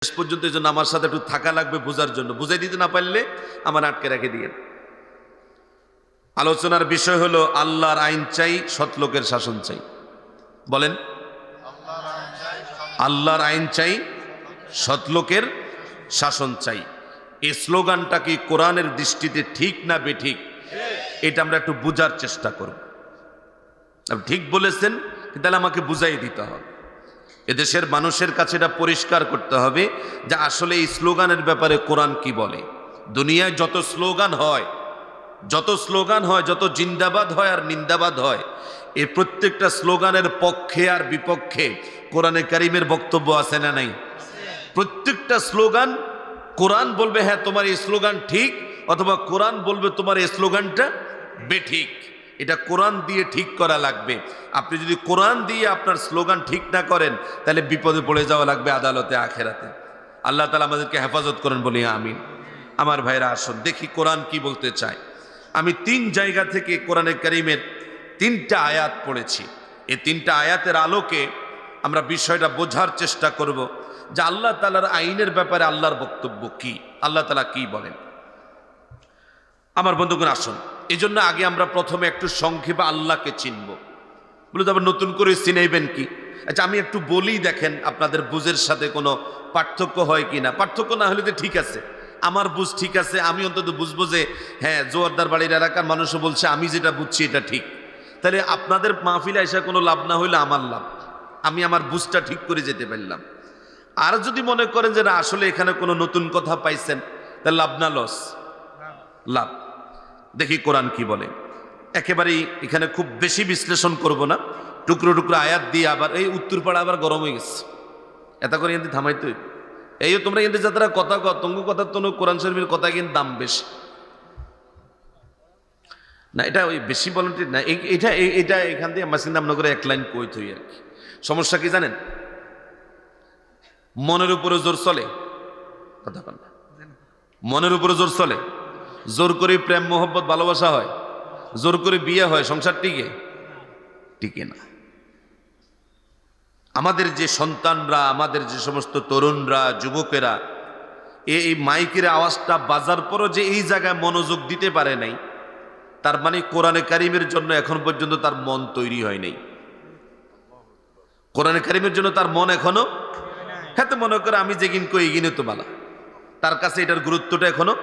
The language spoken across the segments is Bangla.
শেষ পর্যন্ত এই জন্য আমার সাথে একটু থাকা লাগবে বোঝার জন্য, বুঝাই দিতে না পারলে আমার আটকে রেখে দিয়ে। আলোচনার বিষয় হলো আল্লাহর আইন চাই, সৎলোকের শাসন চাই। বলেন, আল্লাহর আইন চাই, সৎলোকের শাসন চাই। এই স্লোগানটা কি কোরআনের দৃষ্টিতে ঠিক না বেঠিক, এটা আমরা একটু বুঝার চেষ্টা করব। আপনি ঠিক বলেছেন, তাহলে আমাকে বুঝাই দিতে হবে। এদেশের মানুষের কাছে এটা পরিষ্কার করতে হবে যে আসলে এই স্লোগানের ব্যাপারে কোরআন কি বলে। দুনিয়ায় যত স্লোগান হয়, যত জিন্দাবাদ হয় আর নিন্দাবাদ হয়, এই প্রত্যেকটা স্লোগানের পক্ষে আর বিপক্ষে কোরআনে কারিমের বক্তব্য আছে না নাই? প্রত্যেকটা স্লোগান কোরআন বলবে হ্যাঁ তোমার এই স্লোগান ঠিক, অথবা কোরআন বলবে তোমার এই স্লোগানটা বেঠিক। এটা কোরআন দিয়ে ঠিক করা লাগবে। আপনি যদি কোরআন দিয়ে আপনার স্লোগান ঠিক না করেন, তাহলে বিপদে পড়ে যাওয়া লাগবে আদালতে, আখেরাতে। আল্লাহ তাআলা আমাদেরকে হেফাজত করেন, বলি আমিন। আমার ভাইরা আসুন দেখি কোরআন কি বলতে চায়। আমি 3 জায়গা থেকে কোরআনে কারিমের 3টা আয়াত পড়েছি। এই 3টা আয়াতের আলোকে আমরা বিষয়টা বোঝার চেষ্টা করব যে আল্লাহ তাআলার আইনের ব্যাপারে আল্লাহর বক্তব্য কি, আল্লাহ তাআলা কি বলেন। আমার বন্ধুগণ আসুন, এই জন্য আগে আমরা প্রথমে একটু সংক্ষেপে আল্লাহকে চিনব। বলে তো আবার নতুন করে চিনাইবেন কি? আচ্ছা আমি একটু বলি, দেখেন আপনাদের বুঝের সাথে কোনো পার্থক্য হয় কি না। পার্থক্য না হলে তো ঠিক আছে, আমার বুঝ ঠিক আছে, আমি অন্তত বুঝবো যে হ্যাঁ জোয়ারদার বাড়ির এলাকার মানুষও বলছে আমি যেটা বুঝছি এটা ঠিক। তাহলে আপনাদের মাহফিলে এসে কোনো লাভ না হইলে আমার লাভ, আমি আমার বুঝটা ঠিক করে যেতে পারলাম। আর যদি মনে করেন যে না আসলে এখানে কোনো নতুন কথা পাইছেন, তাহলে লাভ না লস? লাভ। দেখি কোরআন কি বলে। একেবারেই এখানে খুব বেশি বিশ্লেষণ করব না, টুকরো টুকরো আয়াত দিয়ে। আবার এই উত্তরপাড়া আবার গরম হয়ে গেছে, এত করে কিন্তু থামাইতে হইবে। এই তোমরা কিন্তু যারা কথা তঙ্গ কথা তো কোরআন শরীফের কথা কিন্তু দাম বেশি না, এটা ওই বেশি ভলান্টিয়ার না। এটা এখান থেকে আমার চিন্তা ভাবনা করে 1 লাইন কই থই আর কি। সমস্যা কি জানেন? মনের উপরে জোর চলে, কথা বল না, মনের উপরে জোর চলে। জোর করে প্রেম মোহব্বত ভালোবাসা হয়, জোর করে বিয়ে হয়, সংসার টিকে না। আমাদের যে সন্তানরা, আমাদের যে সমস্ত তরুণরা, যুবকেরা এই মাইকের আওয়াজটা বাজার পরও যে এই জায়গায় মনোযোগ দিতে পারে নাই, তার মানে কোরআনে কারিমের জন্য এখন পর্যন্ত তার মন তৈরি হয় নাই। কোরআনে কারিমের জন্য তার মন এখনো, হ্যাঁ তো মনে করে আমি যেগিন কই এগিনে তো বালা, তার কাছে এটার গুরুত্বটা এখনো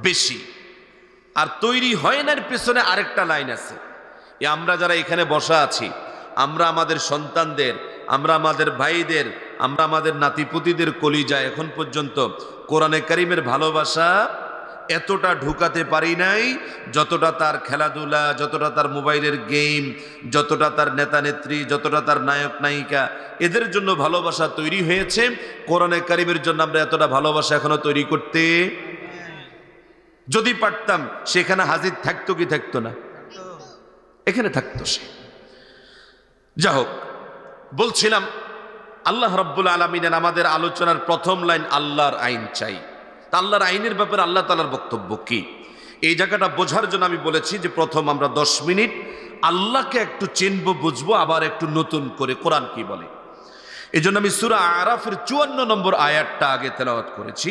বেশি। আর তৈরি হয় না, এর পেছনে আরেকটা লাইন আছে। আমরা যারা এখানে বসা আছি, আমরা আমাদের সন্তানদের, আমরা আমাদের ভাইদের, আমরা আমাদের নাতিপুতিদের কলিজায় এখন পর্যন্ত কোরআনে কারিমের ভালোবাসা এতটা ঢুকাতে পারি নাই, যতটা তার খেলাধুলা, যতটা তার মোবাইলের গেম, যতটা তার নেতা নেত্রী, যতটা তার নায়ক নায়িকা, এদের জন্য ভালোবাসা তৈরি হয়েছে। কোরআনে কারিমের জন্য আমরা এতটা ভালোবাসা এখনো তৈরি করতে, যদি পারতাম সেখানে হাজির থাকতো কি থাকতো না? এখানে থাকতো সে। যা হোক, বলছিলাম আল্লাহ রাব্বুল আলামিনের আমাদের আলোচনার প্রথম লাইন আল্লাহর আইন চাই। তা আল্লাহর আইনের ব্যাপারে আল্লাহ তাআলার বক্তব্য কি, এই জায়গাটা বোঝার জন্য আমি বলেছি যে প্রথম আমরা 10 মিনিট আল্লাহকে একটু চিনবো, বুঝবো, আবার একটু নতুন করে কোরআন কি বলে। এই জন্য আমি সূরা আরাফের 54 নম্বর আয়াতটা আগে তেলাওয়াত করেছি।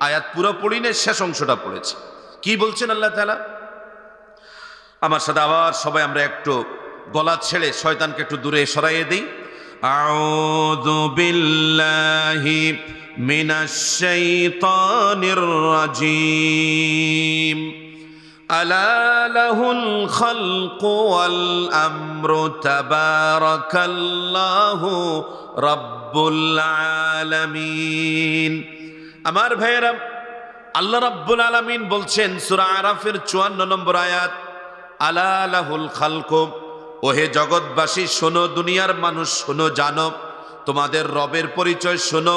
আয়াত পুরো পড়ি না, শেষ অংশটা পড়েছি। কি বলছেন আল্লাহ তাআলা? আমার সাথে আবার সবাই আমরা একটু গলা ছেড়ে শয়তানকে একটু দূরে সরাইয়ে দেই। আউযু বিল্লাহি মিনাশ শাইতানির রাজীম। আলা লাহুল খালকু ওয়াল আমরু তাবারাকাল্লাহু রাব্বুল আলামিন। আমার ভাইয়েরা, আল্লাহ রাব্বুল আলামিন বলছেন সূরা আরাফের 54 নম্বর আয়াত, আলা লাহুল খালকু, ওহে জগৎবাসী শোনো, দুনিয়ার মানুষ শোনো, জানো, তোমাদের রবের পরিচয় শোনো।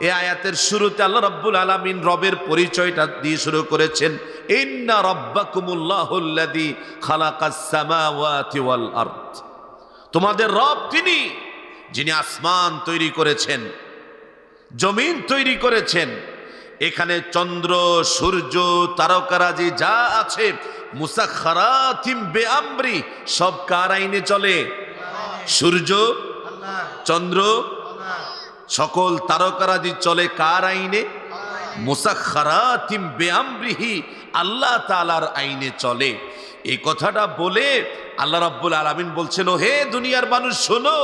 এই আয়াতের শুরুতে আল্লাহ রাব্বুল আলামিন রবের পরিচয়টা দিয়ে শুরু করেছেন, ইন্না রাব্বাকুমুল্লাহুল্লাযী খালাকাস সামাওয়াতি ওয়াল আরদ। তোমাদের রব তিনি যিনি আসমান তৈরি করেছেন, জমিন তৈরি করেছেন। এখানে চন্দ্র, সূর্য, তারকারাজি যা আছে, মুসাখখারাতিম বিআমরি, সব কার আইনে চলে? সূর্য, চন্দ্র, সকল তারকারাজি চলে কার আইনে? মুসাখখারাতিম বিআমরিহি, আল্লাহ তাআলার আইনে চলে। এই কথাটা বলে আল্লাহ রাব্বুল আলামিন বলছেন, ও হে দুনিয়ার মানুষ শোনো,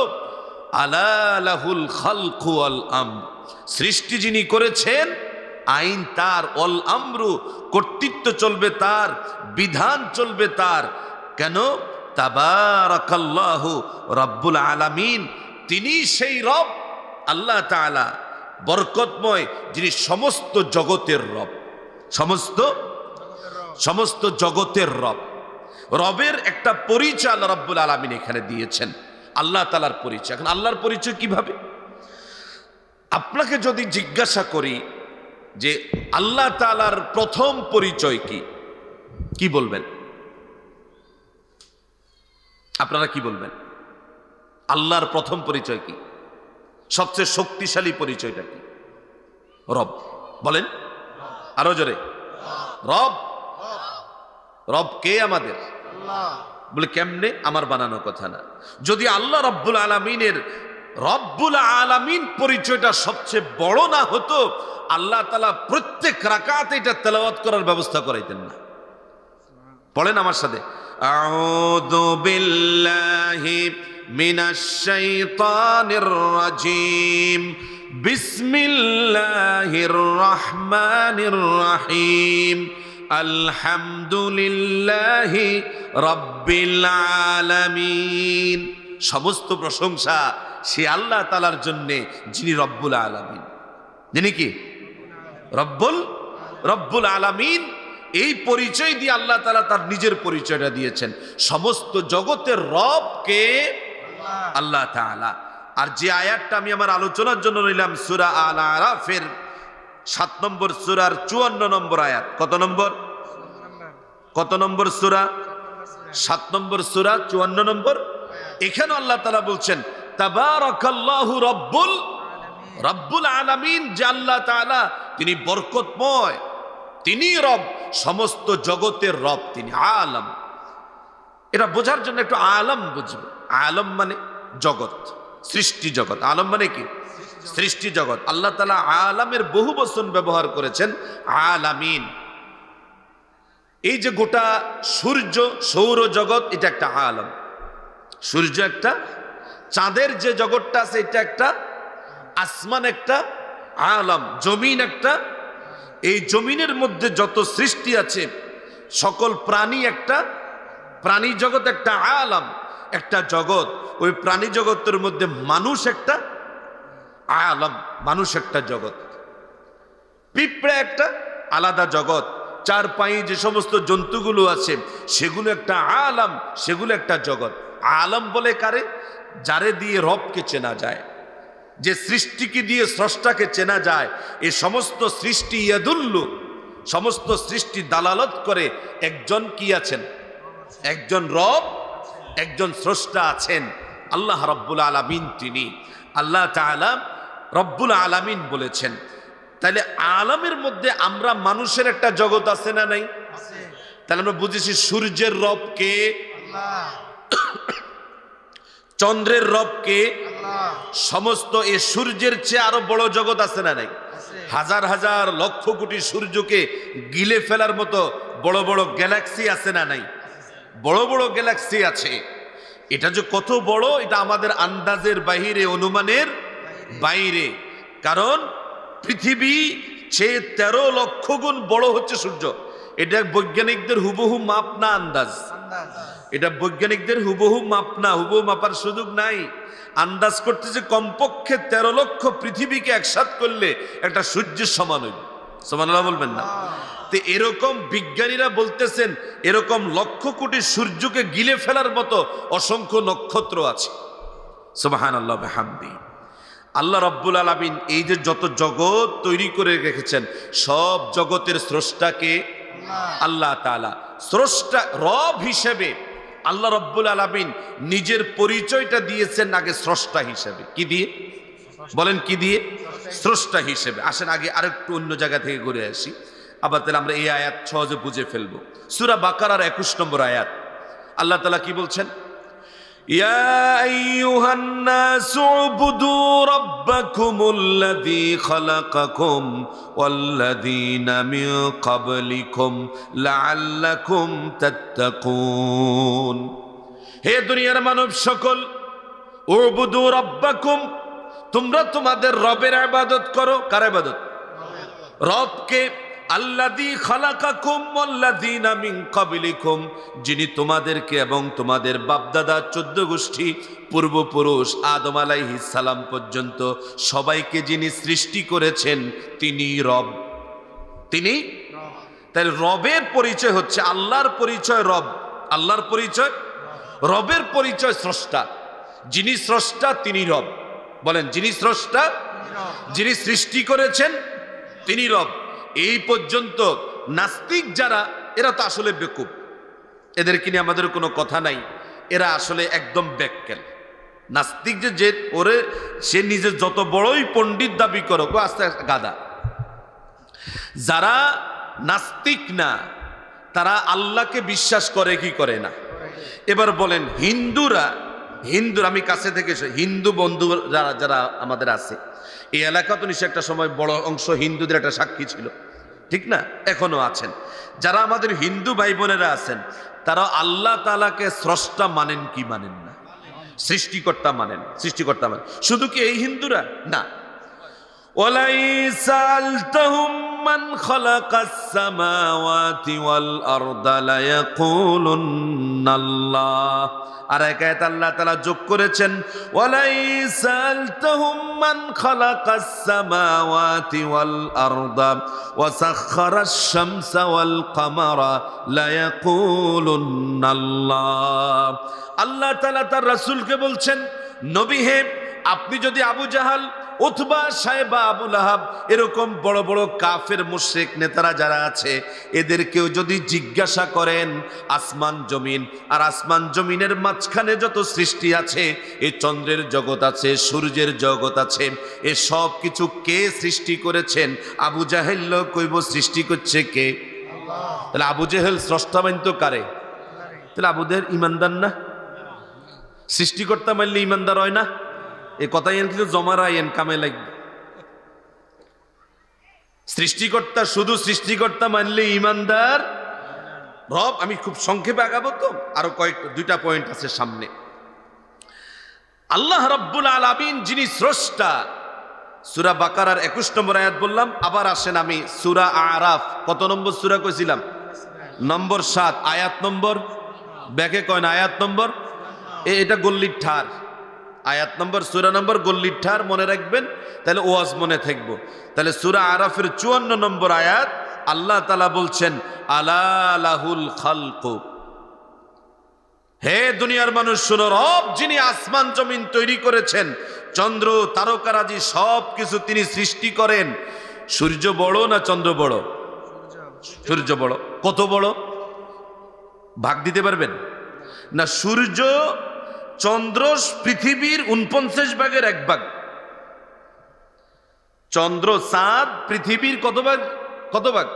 আলা লাহুল খালকু ওয়াল আমর, সৃষ্টি যিনি করেছেন আইন তার, অল আমরু কর্তৃত্ব চলবে তার, বিধান চলবে তার। কেন? তাবারাকাল্লাহু রাব্বুল আলামিন, তিনি সেই রব আল্লাহ তাআলা বরকতময়, যিনি সমস্ত জগতের রব, সমস্ত জগতের রব। রবের একটা পরিচয় আল্লাহ রাব্বুল আলামিন এখানে দিয়েছেন, আল্লাহ তাআলার পরিচয়। এখন আল্লাহর পরিচয় কিভাবে? আপনাকে যদি জিজ্ঞাসা করি যে আল্লাহ তাআলার প্রথম পরিচয় কি, কি বলবেন? আপনারা কি বলবেন? আল্লাহর প্রথম পরিচয় কি? সবচেয়ে শক্তিশালী পরিচয়টা কি? রব। বলেন আরো জোরে, রব। রব কে? আমাদের বলে কেমনে? আমার বানানো কথা না। যদি আল্লাহ রব্বুল আলামিনের রব্বুল আলামিন পরিচয়টা সবচেয়ে বড় না হতো, আল্লাহ তাআলা প্রত্যেক রাকাতে এটা তেলাওয়াত করার ব্যবস্থা করাইতেন না। পড়েন আমার সাথে, আউযু বিল্লাহি মিনাশ শাইতানির রাজিম, বিসমিল্লাহির রহমানির রহিম, আলহামদুলিল্লাহি রাব্বিল আলামিন। সমস্ত প্রশংসা সে আল্লাহ তাআলার জন্যে যিনি রব্বুল আলামিন। যিনি কি? রব্বুল আলামিন। এই পরিচয় দিয়ে আল্লাহ তাআলা তার নিজের পরিচয়টা দিয়েছেন। সমস্ত জগতের রব কে? আল্লাহ তাআলা। আর যে আয়াতটা আমি আমার আলোচনার জন্য নিলাম, সূরা আল আরাফের 7 নম্বর সূরার 54 নম্বর আয়াত। কত নম্বর? কত নম্বর সূরা? 7 নম্বর সূরা 54 নম্বর। এখানে আল্লাহ তাআলা বলছেন তাবারাকাল্লাহু রব্বুল আলামিন, যে আল্লাহ তাআলা তিনি বরকতময়, তিনি রব, সমস্ত জগতের রব, তিনি আলম। এটা বোঝার জন্য একটু আলম বুঝবে। আলম মানে জগৎ, সৃষ্টি জগৎ। আলম মানে কি? সৃষ্টি জগৎ। আল্লাহ তাআলা আলামের বহু বচন ব্যবহার করেছেন, আলামিন। এই যে গোটা সূর্য, সৌর জগৎ, এটা একটা আলম। সূর্য একটা, চাঁদের যে জগৎটা আছে এটা একটা, আসমান একটা আলম, জমিন একটা, এই জমিনের মধ্যে যত সৃষ্টি আছে সকল প্রাণী একটা, প্রাণী জগৎ একটা আলম, একটা জগৎ। ওই প্রাণী জগতের মধ্যে মানুষ একটা আলম, মানুষ একটা জগৎ। পিঁপড়া একটা আলাদা জগৎ। চার পায়ে যে সমস্ত জন্তুগুলো আছে সেগুলো একটা আলম, সেগুলো একটা জগৎ। আলম বলে কারে? যারে দিয়ে রবকে চেনা যায়, যে সৃষ্টিকে দিয়ে স্রষ্টাকে চেনা যায়। এই সমস্ত সৃষ্টি ইয়াদুল্লু, সমস্ত সৃষ্টি দালালত করে একজন কি আছেন? একজন রব, একজন স্রষ্টা আছেন, আল্লাহ রব্বুল আলামিন। তিনি আল্লাহ তাআলা রব্বুল আলামিন বলেছেন। তাহলে আলমের মধ্যে আমরা মানুষের একটা জগৎ আছে না নাই? তাহলে আমরা বুঝেছি সূর্যের রব কে? চন্দ্রের রব কে? সমস্ত এই সূর্যের চেয়ে আরো বড় জগৎ আছে না নাই? হাজার হাজার লক্ষ কোটি সূর্যকে গিলে ফেলার মতো বড় বড় গ্যালাক্সি আছে না নাই? বড় বড় গ্যালাক্সি আছে। এটা যে কত বড়, এটা আমাদের আন্দাজের বাইরে, অনুমানের বাইরে। কারণ পৃথিবী সে 13 লক্ষ গুণ বড় হচ্ছে সূর্য। এটা বৈজ্ঞানিকদের হুবহু মাপ না, আন্দাজ। এটা বৈজ্ঞানিকদের হুবহু মাপ না, হুবহু মাপার সুযোগ নাই। আন্দাজ করতে যে কমপক্ষে 13 লক্ষ পৃথিবীকে একসাথ করলে একটা সূর্যের সমান হইবে। সুবহানাল্লাহ বলবেন না? তো এরকম বিজ্ঞানীরা বলতেছেন এরকম লক্ষ কোটি সূর্যকে গিলে ফেলার মতো অসংখ্য নক্ষত্র আছে। সুবহানাল্লাহ বিহামদি। আল্লাহ রব্বুল আলামিন এই যে যত জগৎ তৈরি করে রেখেছেন, সব জগতের স্রষ্টাকে আল্লাহ তাআলা। স্রষ্টা রব হিসেবে আল্লাহ রব্বুল আলামিন নিজের পরিচয়টা দিয়েছেন আগে স্রষ্টা হিসেবে। কি দিয়ে? বলেন কি দিয়ে? স্রষ্টা হিসেবে। আসেন আগে আরেকটু অন্য জায়গা থেকে ঘুরে আসি, আবার তাহলে আমরা এই আয়াত সহজে বুঝে ফেলবো। সূরা বাকারার 21 নম্বর আয়াত। আল্লাহ তাআলা কি বলছেন? ইয়া আইয়ুহান নাসু উবুদু রাব্বাকুমুল্লাযী খালাকাকুম ওয়াল্লাযীনা মিন ক্বাবলিকুম লাআল্লাকুম তাত্তাকুন। হে দুনিয়ার মানব সকল, উবুদু রাব্বাকুম, তোমরা তোমাদের রবের ইবাদত করো। কার ইবাদত? রবকে। আল্লাযী খালাকাকুম ওয়াল্লাযীনা মিন ক্বাবলিকুম, যিনি তোমাদেরকে এবং তোমাদের বাপদাদা 14 গোষ্ঠী পূর্বপুরুষ আদম আলাইহিস সালাম পর্যন্ত সবাইকে যিনি সৃষ্টি করেছেন তিনি রব। তিনি তাই রবের পরিচয় হচ্ছে আল্লাহর পরিচয় রব, আল্লাহর পরিচয় রবের পরিচয় স্রষ্টা। যিনি স্রষ্টা তিনি রব। বলেন, যিনি স্রষ্টা, যিনি সৃষ্টি করেছেন তিনি রব। এই পর্যন্ত নাস্তিক যারা, এরা তো আসলে বেকুব, এদেরকে নিয়ে আমাদের কোনো কথা নাই। এরা আসলে একদম ব্যাককেল। নাস্তিক যে ওরে সে নিজে যত বড়ই পণ্ডিত দাবি করো, আস্তে আস্তে গাদা। যারা নাস্তিক না তারা আল্লাহকে বিশ্বাস করে কি করে না? এবার বলেন হিন্দুরা, আমি কাছে থেকে হিন্দু বন্ধু যারা যারা আমাদের আছে এই এলাকা, তো নিশ্চয় একটা সময় বড় অংশ হিন্দুদের একটা সাক্ষী ছিল, ঠিক না? এখনো আছেন। যারা আমাদের হিন্দু ভাই বোনেরা আছেন তারা আল্লাহ তাআলাকে স্রষ্টা মানেন কি মানেন না? সৃষ্টিকর্তা মানেন, সৃষ্টিকর্তা মানেন। শুধু কি এই হিন্দুরা? না। وَلَئِنْ سَأَلْتَهُمْ مَنْ خَلَقَ السَّمَاوَاتِ وَالْأَرْضَ لَيَقُولُنَّ اللَّهُ। আর এক আয়াত আল্লাহ তাআলা যোগ করেছেন, وَلَئِنْ سَأَلْتَهُمْ مَنْ خَلَقَ السَّمَاوَاتِ وَالْأَرْضَ وَسَخَّرَ الشَّمْسَ وَالْقَمَرَ لَيَقُولُنَّ اللَّهُ। আল্লাহ তাআলা তার রাসূলকে বলছেন, নবী হে, আপনি যদি আবু জাহাল, উতবা, সাইবা, আবু লাহাব এরকম বড় বড় কাফের মুশরিক নেতারা যারা আছে এদেরকেও যদি জিজ্ঞাসা করেন আসমান জমিন আর আসমান জমিনের মাঝখানে যত সৃষ্টি আছে, এই চন্দ্রের জগৎ আছে, সূর্যের জগৎ আছে, এ সব কিছু কে সৃষ্টি করেছেন? আবু জাহেল কইব সৃষ্টি করছে কে? আল্লাহ। তাহলে আবু জাহেল স্রষ্টা মানত কারে? তাহলে আবু জাহেল ইমানদার না? সৃষ্টিকর্তা মানলে ইমানদার হয় না? এই কথাই কিন্তু জমা রায়েন কামে লাগবে। সৃষ্টিকর্তা, শুধু সৃষ্টিকর্তা মানলে ইমানদার রব। আমি খুব সংক্ষেপে আগাবো, তো আরো দুইটা পয়েন্ট আছে সামনে। আল্লাহ রাব্বুল আলামিন যিনি স্রষ্টা, সূরা বাকারার 21 নম্বর আয়াত বললাম। আবার আসেন আমি সূরা আরাফ, কত নম্বর সূরা কইছিলাম? নম্বর 7, আয়াত নম্বর ব্যাকে কয় না, আয়াত নম্বর এটা গল্লির ঠার, আয়াত নম্বর সূরা নম্বর গল্লির ঠার, মনে রাখবেন তাহলে ওয়াজ মনে থাকবো। তাহলে সূরা আরাফের 54 নম্বর আয়াত আল্লাহ তাআলা বলছেন, আলা লাহুল খালকু। হে দুনিয়ার মানুষ শোনো, রব যিনি আসমান জমিন তৈরি করেছেন, চন্দ্র তারকারাজি সব কিছু তিনি সৃষ্টি করেন। সূর্য বড় না চন্দ্র বড়? সূর্য বড়। কত বড় ভাগ দিতে পারবেন? না, সূর্য চন্দ্র পৃথিবীর 49 ভাগের 1 ভাগ। চন্দ্র চাঁদ পৃথিবীর কত ভাগ? কত ভাগ?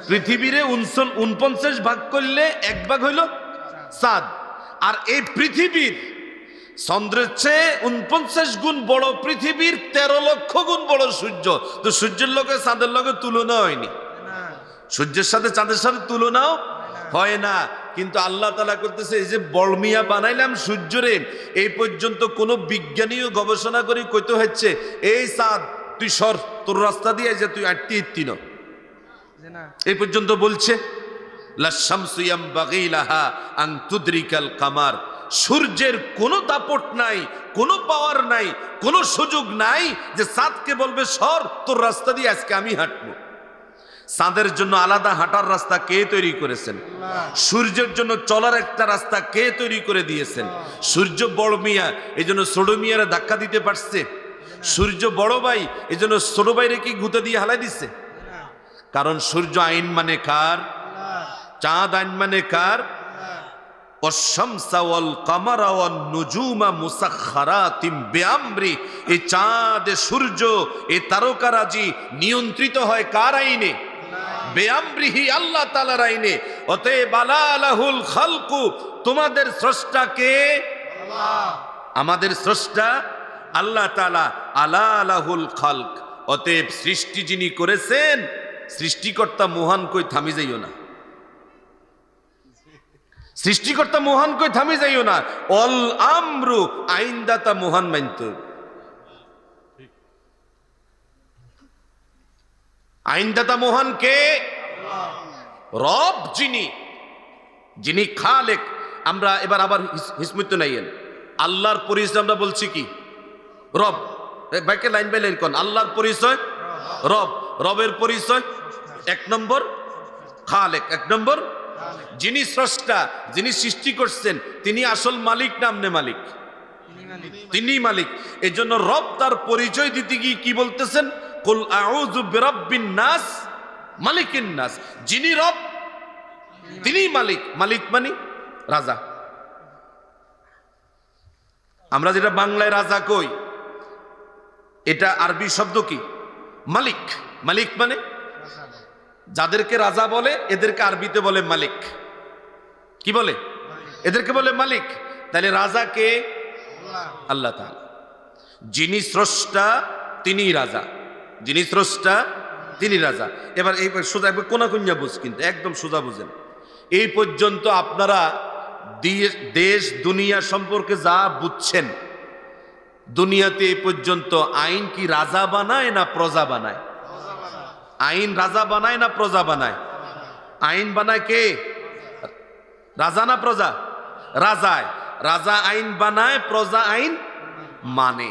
পৃথিবীর 49 ভাগ করলে 1 ভাগ হইল চাঁদ। আর এই পৃথিবীর চন্দ্রের চেয়ে 49 গুণ বড় পৃথিবীর 13 লক্ষ গুণ বড় সূর্য। তো সূর্যের লগে চাঁদের লগে তুলনা হয়নি, সূর্যের সাথে চাঁদের সাথে তুলনাও হয় না। কিন্তু আল্লাহ তাআলা করতেছে, এই যে বলমিয়া বানাইলাম সূর্যরে, এই পর্যন্ত কোন বিজ্ঞানীও গবেষণা করে কইতে হচ্ছে, এই চাঁদ তুই সর, তোর রাস্তা দিয়ে যে তুই আটটি না, এই পর্যন্ত বলছে। লাশামসু ইয়ামবাগি লাহা আন তুদরিকাল কামার। সূর্যের কোনো দাপট নাই, কোনো পাওয়ার নাই, কোনো সুযোগ নাই যে চাঁদকে বলবে সর, তোর রাস্তা দিয়ে আজকে আমি হাঁটবো। চাঁদের জন্য আলাদা হাঁটার রাস্তা কে তৈরি করেছেন? সূর্যের জন্য চলার একটা রাস্তা কে তৈরি করে দিয়েছেন? সূর্য বড় মিয়া, এই জন্য ছোট মিয়ারা ধাক্কা দিতে পারছে? সূর্য বড় ভাই, এই জন্য ছোট ভাইরে কি গুঁতে দিয়ে হালাই দিচ্ছে? কারণ সূর্য আইন মানে কার? চাঁদ আইন মানে কার? ওয়াশ-শামসা ওয়াল কামারা ওয়ান নুজুমা মুসাখখারাতিন বিআমরি। এই চাঁদ, সূর্য, এই তারকারাজি নিয়ন্ত্রিত হয় কার আইনে? বেআমরিহি, আল্লাহ তাআলার আইনে। অতএব আলা লাহুল খালকু, তোমাদের স্রষ্টা কে? আমাদের স্রষ্টা আল্লাহ তাআলা। আলা লাহুল খালক, অতএব সৃষ্টি যিনি করেছেন, সৃষ্টিকর্তা মহান কই থামি যাইও না, সৃষ্টিকর্তা মহান কই থামি যাইও না। অল আমরু, আইনদাতা মহান মানত। আইনদাতা মহান কে? রব যিনি, যিনি খালেক। আমরা এবার আবার হিসমৃত্যু নাইয়েন, আল্লাহর পরিচয় আমরা বলছি কি? রব। বাইকে লাইন বাই লাইন কোন আল্লাহর পরিচয় রব, রবের পরিচয় এক নম্বর খালেক, এক নম্বর যিনি স্রষ্টা, যিনি সৃষ্টি করছেন, তিনি আসল মালিক না আমনে মালিক? তিনি মালিক। এই জন্য রব তার পরিচয় দিতে গিয়ে কি বলতেছেন? কুল আউযু বিরাব্বিন নাস মালিকিন নাস। যিনি রব তিনি মালিক। মালিক মানে রাজা। আমরা যেটা বাংলায় রাজা কই, এটা আরবি শব্দ কি? মালিক। মালিক মানে যাদেরকে রাজা বলে এদেরকে আরবিতে বলে মালিক। কি বলে? এদেরকে বলে মালিক। তাহলে রাজা কে? আল্লাহ তাআলা। যিনি স্রষ্টা তিনি রাজা, যিনি স্রষ্টা তিনি রাজা। এবার এই সোজা কোনা কুঞ্জা বুঝ, কিন্তু একদম সোজা বুঝেন। এই পর্যন্ত আপনারা দেশ দুনিয়া সম্পর্কে যা বুঝছেন, দুনিয়াতে এই পর্যন্ত আইন কি রাজা বানায় না প্রজা বানায়? আইন রাজা বানায় না প্রজা বানায়? আইন বানায় কে? রাজা না প্রজা? রাজায়। রাজা আইন বানায়, প্রজা আইন মানে।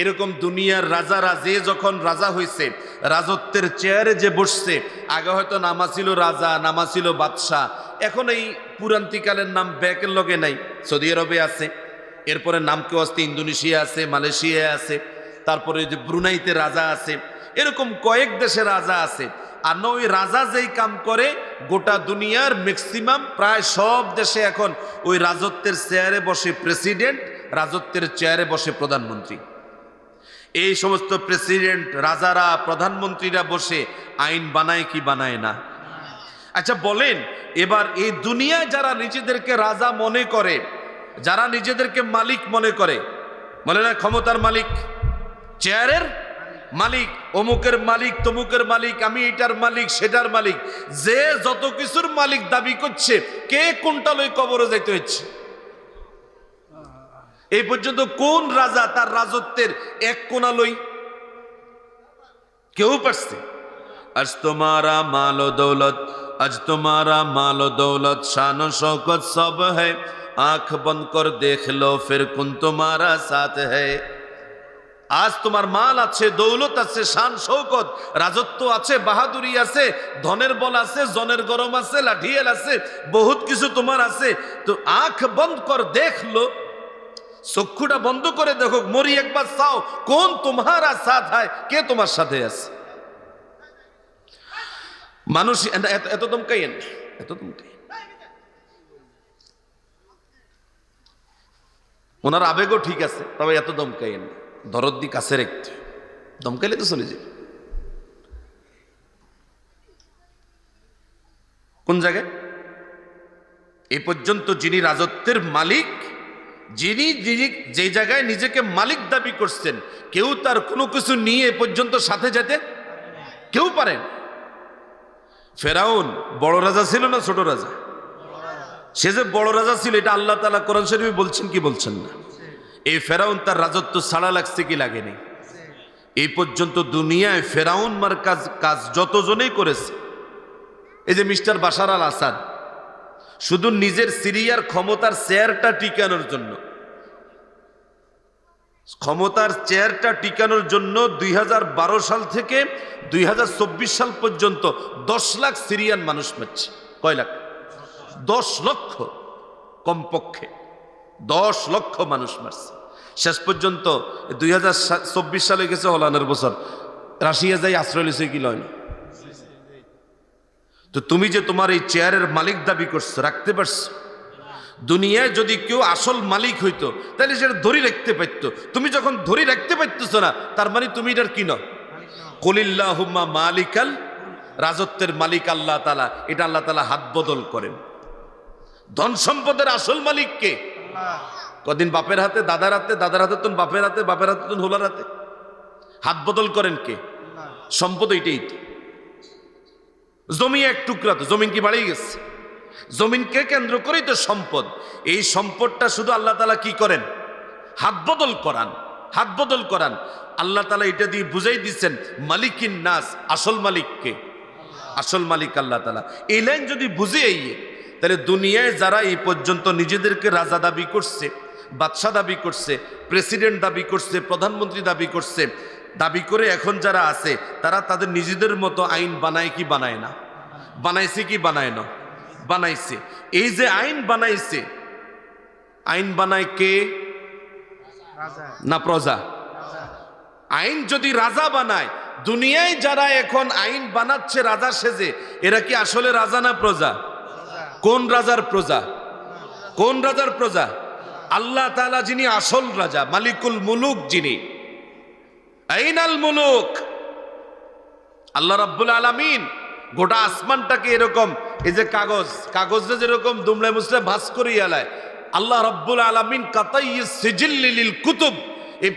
এরকম দুনিয়ার রাজারা যে যখন রাজা হয়েছে, রাজত্বের চেয়ারে যে বসছে, আগে হয়তো নামা ছিল রাজা, নামা ছিল বাদশাহ। এখন এই পুরান্তিকালের নাম ব্যাকের লগে নাই, সৌদি আরবে আছে, এরপরে নাম কেউ আসতে ইন্দোনেশিয়া আছে, মালয়েশিয়া আছে, তারপরে যে ব্রুনাইতে রাজা আছে, এরকম কয়েক দেশে রাজা আছে। আর না ওই রাজা যেই কাম করে, গোটা দুনিয়ার ম্যাক্সিমাম প্রায় সব দেশে এখন ওই রাজত্বের চেয়ারে বসে প্রেসিডেন্ট, রাজত্বের চেয়ারে বসে প্রধানমন্ত্রী। এই সমস্ত প্রেসিডেন্ট, রাজারা, প্রধানমন্ত্রীরা বসে আইন বানায় কি বানায় না? আচ্ছা বলেন, এবার এই দুনিয়ায় যারা নিজেদেরকে রাজা মনে করে, যারা নিজেদেরকে মালিক মনে করে, বলে না ক্ষমতার মালিক, চেয়ারের মালিক, অমুকের মালিক, তমুকের মালিক, আমি এটার মালিক, সেটার মালিক, যে যত কিছুর মালিক দাবি করছে, কে কোনটা লই কবরে যাইতে হচ্ছে? এই পর্যন্ত কোন রাজা তার রাজত্বের এক কোনা লই কেউ পারছে? আজ তোমারা মাল ও দৌলত, আজ তোমারা মাল ও দৌলত, শান ও শৌকত সব হ্যায়, আঁখ বন্ধ কর দেখ লো ফির কোন তোমারা সাথ হ্যায়। আজ তোমার মাল আছে, দৌলত আছে, শান শৌকত, রাজত্ব আছে, বাহাদুরি আছে, ধনের বল আছে, জনের গরম আছে, লাঠিয়াল আছে, বহুত কিছু তোমার আছে। তো আঁখ বন্ধ কর দেখ লো, চক্ষুটা বন্ধ করে দেখো, মরি একবার চাও, কোন তোমারা সাথ হয়, কে তোমার সাথে আছে? মানুষ এত দমকাইয়েন, এত দমকাইয়েন। ওনার আবেগও ঠিক আছে, তবে এত দমকাইয়েন, দরদ দি কাছে রাখতে, দমকাইলে তো চলে যাবে। কোন জায়গায়? এই পর্যন্ত যিনি রাজত্বের মালিক, যিনি যে জায়গায় নিজেকে মালিক দাবি করছেন, কেউ তার কোনো কিছু নিয়ে এ পর্যন্ত সাথে যেতে কেউ পারেন। ফেরাউন বড় রাজা ছিল না ছোট রাজা? সে যে বড় রাজা ছিল, এটা আল্লাহ তাআলা কোরআন শরীফে বলছেন কি বলছেন না? এই ফেরাউন তার রাজত্ব ছাড়া লাগছে কি লাগেনি? এই পর্যন্ত দুনিয়ায় ফেরাউন মার কাজ যতজনেই করেছে, এই যে মিস্টার বাশার আল আসাদ, শুধু নিজের সিরিয়ার ক্ষমতার চেয়ারটা টিকানোর জন্য, ক্ষমতার চেয়ারটা টিকানোর জন্য 2012 সাল থেকে 2024 সাল পর্যন্ত 10 লাখ সিরিয়ান মানুষ মারছে। কয় লাখ? 10 লক্ষ, কমপক্ষে 10 লক্ষ মানুষ মারছে। শেষ পর্যন্ত 2024 সালে গেছে হলানের বছর, রাশিয়া যাই আশ্রয় লিছে কি লয় না? তো তুমি যে তোমার এই চেয়ারের মালিক দাবি করছো, রাখতে পারছো? দুনিয়ায় যদি কেউ আসল মালিক হইতো তাহলে সেটা ধরে রাখতে পারতো। তুমি যখন ধরে রাখতে পারতেছো না, তার মানে তুমি এটার কি নও? কুলিল্লাহুম্মা মালিকাল, রাজত্বের মালিক আল্লাহ তাআলা। এটা আল্লাহ তাআলা হাত বদল করেন। ধন সম্পদের আসল মালিক কে? কদিন বাপের হাতে, দাদার হাতে, দাদার হাতে তুন বাপের হাতে, বাপের হাতে তুন হোলার হাতে। হাত বদল করেন কে? সম্পদ এইটাই তো। জমি এক টুকরা, তো জমিন কি বাড়িয়ে গেছে? জমিনকে কেন্দ্র করেই তো সম্পদ। এই সম্পদটা শুধু আল্লাহ তাআলা কি করেন? হাত বদল করান, হাত বদল করান। আল্লাহ তাআলা এটা দিয়ে বুঝাই দিচ্ছেন মালিকিন নাস, আসল মালিককে? আসল মালিক আল্লাহ তাআলা। এই লাইন যদি বুঝে তাহলে দুনিয়ায় যারা এই পর্যন্ত নিজেদেরকে রাজা দাবি করছে, বাদশাহ দাবি করছে, প্রেসিডেন্ট দাবি করছে, প্রধানমন্ত্রী দাবি করছে, দাবি করে এখন যারা আছে তারা তাদের নিজেদের মতো আইন বানায় কি বানায় না? বানাইছে কি বানায় না? বানাইছে। এই যে আইন বানাইছে, আইন বানায় কে? না প্রজা? আইন যদি রাজা বানায়, দুনিয়ায় যারা এখন আইন বানাচ্ছে রাজা সেজে, এরা কি আসলে রাজা না প্রজা? কোন রাজার প্রজা? কোন রাজার প্রজা? আল্লাহ তাআলা যিনি আসল রাজা, মালিকুল মুলুক যিনি। আইনাল মুলুক আল্লাহ রাব্বুল আলামিন। গোটা আসমানটাকে এরকম, এই যে কাগজে যেরকম দুমড়ে মুচড়ে ভাঁজ করে আলায়, আল্লাহ রাব্বুল আলামিন কাতাইয়িস সিজিল্লিল কুতুব, এই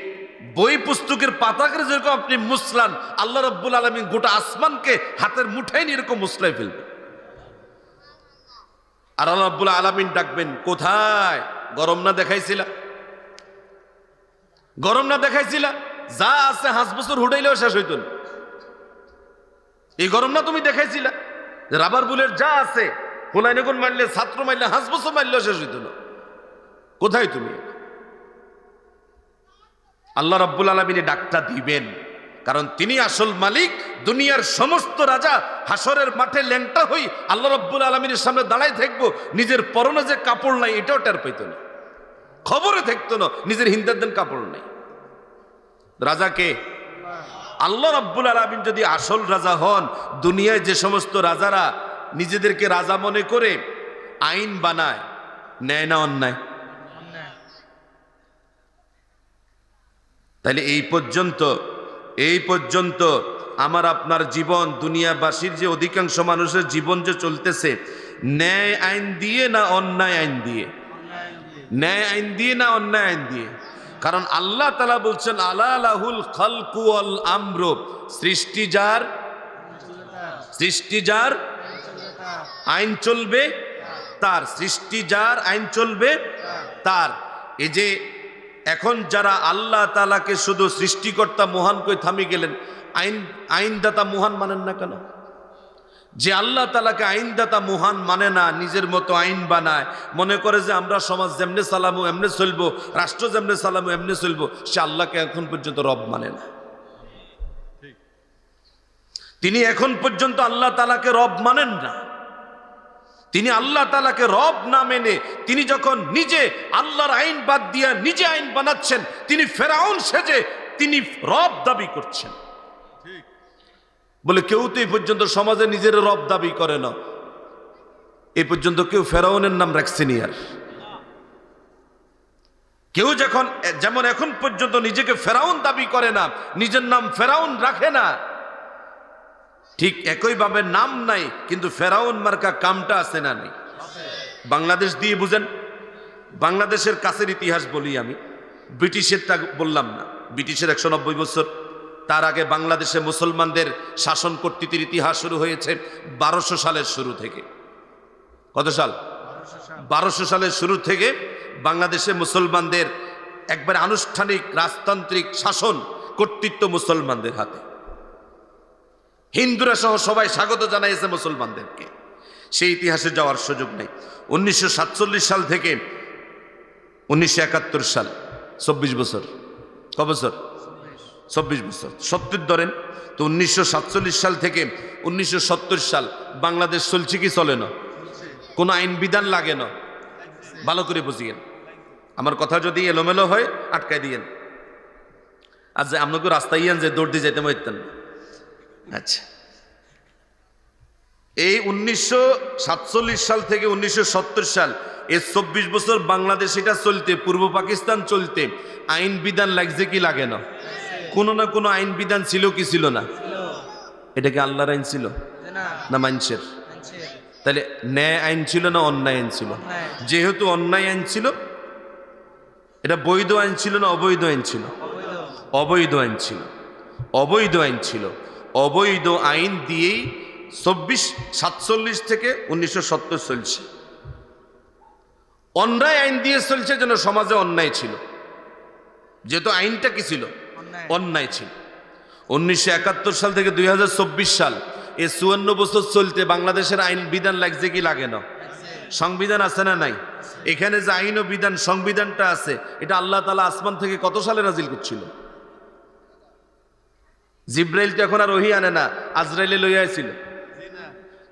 বই পুস্তকের পাতাকে যেরকম আপনি মুসলান, আল্লাহ রাব্বুল আলামিন গোটা আসমানকে হাতের মুঠায় নিয়ে এরকম মুসলাই ফেলবে। আর আল্লাহ রাব্বুল আলামিন ডাকবেন, কোথায়? গরম না দেখাইছিলা? গরম না দেখাইছিলা? যা আছে 5 বছর হুড়াইলেও শেষ হইতো না। এই গরম না তুমি দেখাইছিলা? রাবার বুলের যা আছে হুলাইনগুন মারলে, ছাত্র মারলে, 5 বছর মারলেও শেষ হইতো না। কোথায় তুমি? আল্লাহ রাব্বুল আলামিন ডাকটা দিবেন, কারণ তিনি আসল মালিক। দুনিয়ার সমস্ত রাজা হাসরের মাঠে ল্যাংটা হই আল্লাহ রাব্বুল আলামিনের সামনে দাঁড়াই থাকবো, নিজের পরনে যে কাপড় নাই এটাও টের পাইতো না, খবরে থাকতো না নিজের হিন্দার দেন কাপড় নাই। রাজাকে আল্লাহ রাব্বুল আলামিন যদি আসল রাজা হন, দুনিয়ায় যে সমস্ত রাজারা নিজেদেরকে রাজা মনে করে আইন বানায়, ন্যায় না অন্যায়? তাইলে এই পর্যন্ত আমার আপনার জীবন, দুনিয়াবাসীর যে অধিকাংশ মানুষের জীবন যে চলতেছে, ন্যায় আইন দিয়ে না অন্যায় আইন দিয়ে? ন্যায় আইন দিয়ে না অন্যায় আইন দিয়ে? কারণ আল্লাহ তাআলা বলছেন আলা লাহুল খালকু ওয়াল আমরু, সৃষ্টি যার আইন চলবে তার, সৃষ্টি যার আইন চলবে তার। এই যে এখন যারা আল্লাহ তাআলাকে শুধু সৃষ্টিকর্তা মহান কই থামি গেলেন, আইনদাতা মহান মানেন না কেন? যে আল্লাহ তাআলাকে আইনদাতা মহান মানে না, নিজের মতো আইন বানায়, মনে করে যে আমরা সমাজ যেমনে চালামু এমনে চলবো, রাষ্ট্র যেমনে চালামু এমনে চলবো, সে আল্লাহকে এখন পর্যন্ত রব মানে না। তিনি এখন পর্যন্ত আল্লাহ তাআলাকে রব মানেন না। তিনি আল্লাহ তাআলাকে রব না মেনে তিনি যখন নিজে আল্লাহর আইন বাদ দিয়া নিজে আইন বানাচ্ছেন, তিনি ফেরাউন সেজে তিনি রব দাবি করছেন। বলে কেউ তো এই পর্যন্ত সমাজে নিজের রব দাবি করে না, এই পর্যন্ত কেউ ফেরাউনের নাম রাখছেনি। আর কেউ যেমন এখন পর্যন্ত নিজেকে ফেরাউন দাবি করে না, নিজের নাম ফেরাউন রাখে না, ঠিক একইভাবে নাম নাই কিন্তু ফেরাউন মার্কা কামটা আছে না নেই? বাংলাদেশ দিয়ে বুঝেন, বাংলাদেশের কাছের ইতিহাস বলি আমি, ব্রিটিশেরটা বললাম না। ব্রিটিশের 190 বছর, তার আগে বাংলাদেশে মুসলমানদের শাসন কর্তৃত্বের ইতিহাস শুরু হয়েছে 1200 সালের শুরু থেকে। কত সাল? 1200 সালের শুরু থেকে বাংলাদেশে মুসলমানদের একবার আনুষ্ঠানিক রাজতান্ত্রিক শাসন কর্তৃত্ব মুসলমানদের হাতে। হিন্দুরা সহ সবাই স্বাগত জানাইছে মুসলমানদেরকে, সেই ইতিহাসে যাওয়ার সুযোগ নেই। 1947 সাল থেকে 1971 সাল, 24 বছর। ক বছর? 24 বছর। 70 ধরেন তো। 1947 সাল থেকে 1970 সাল বাংলাদেশ চলছে কি চলে না? কোনো আইন বিধান লাগে না? ভালো করে বুঝিয়েন, আমার কথা যদি এলোমেলো হয় আটকাই দিয়েন। আজ আপনাকে রাস্তায় ইয়ান যে দৌড় দিয়ে যাইতে পারতেন। আচ্ছা, এই 1947 সাল থেকে 1970 সাল, এই 24 বছর বাংলাদেশ এটা চলতে, পূর্ব পাকিস্তান চলতে আইন বিধান লাগছে কি লাগে না? কোনো না কোনো আইন বিধান ছিল কি ছিল না? এটা কি আল্লাহর আইন ছিল না মানুষের? তাহলে ন্যায় আইন ছিল না অন্যায় আইন ছিল? যেহেতু অন্যায় আইন ছিল এটা বৈধ আইন ছিল না অবৈধ আইন ছিল? অবৈধ আইন ছিল, অবৈধ আইন ছিল। অবৈধ আইন দিয়েই 47 থেকে 1970 চলছে। অন্যায় আইন দিয়ে চলছে, যেন সমাজে অন্যায় ছিল, যেহেতু আইনটা কি ছিল? অন্যায় ছিল। 1971 সাল থেকে 2024 সাল, এই 54 বছর চলতে বাংলাদেশের আইন বিধান লাগছে কি লাগে না? সংবিধান আছে না নাই? এখানে যে আইন ও বিধান, সংবিধানটা আছে, এটা আল্লাহ তাআলা আসমান থেকে কত সালে নাজিল করছিল? জিব্রাইল তো এখন আর ওহী আনে না, আজরাইলে লইয়া আইছিল।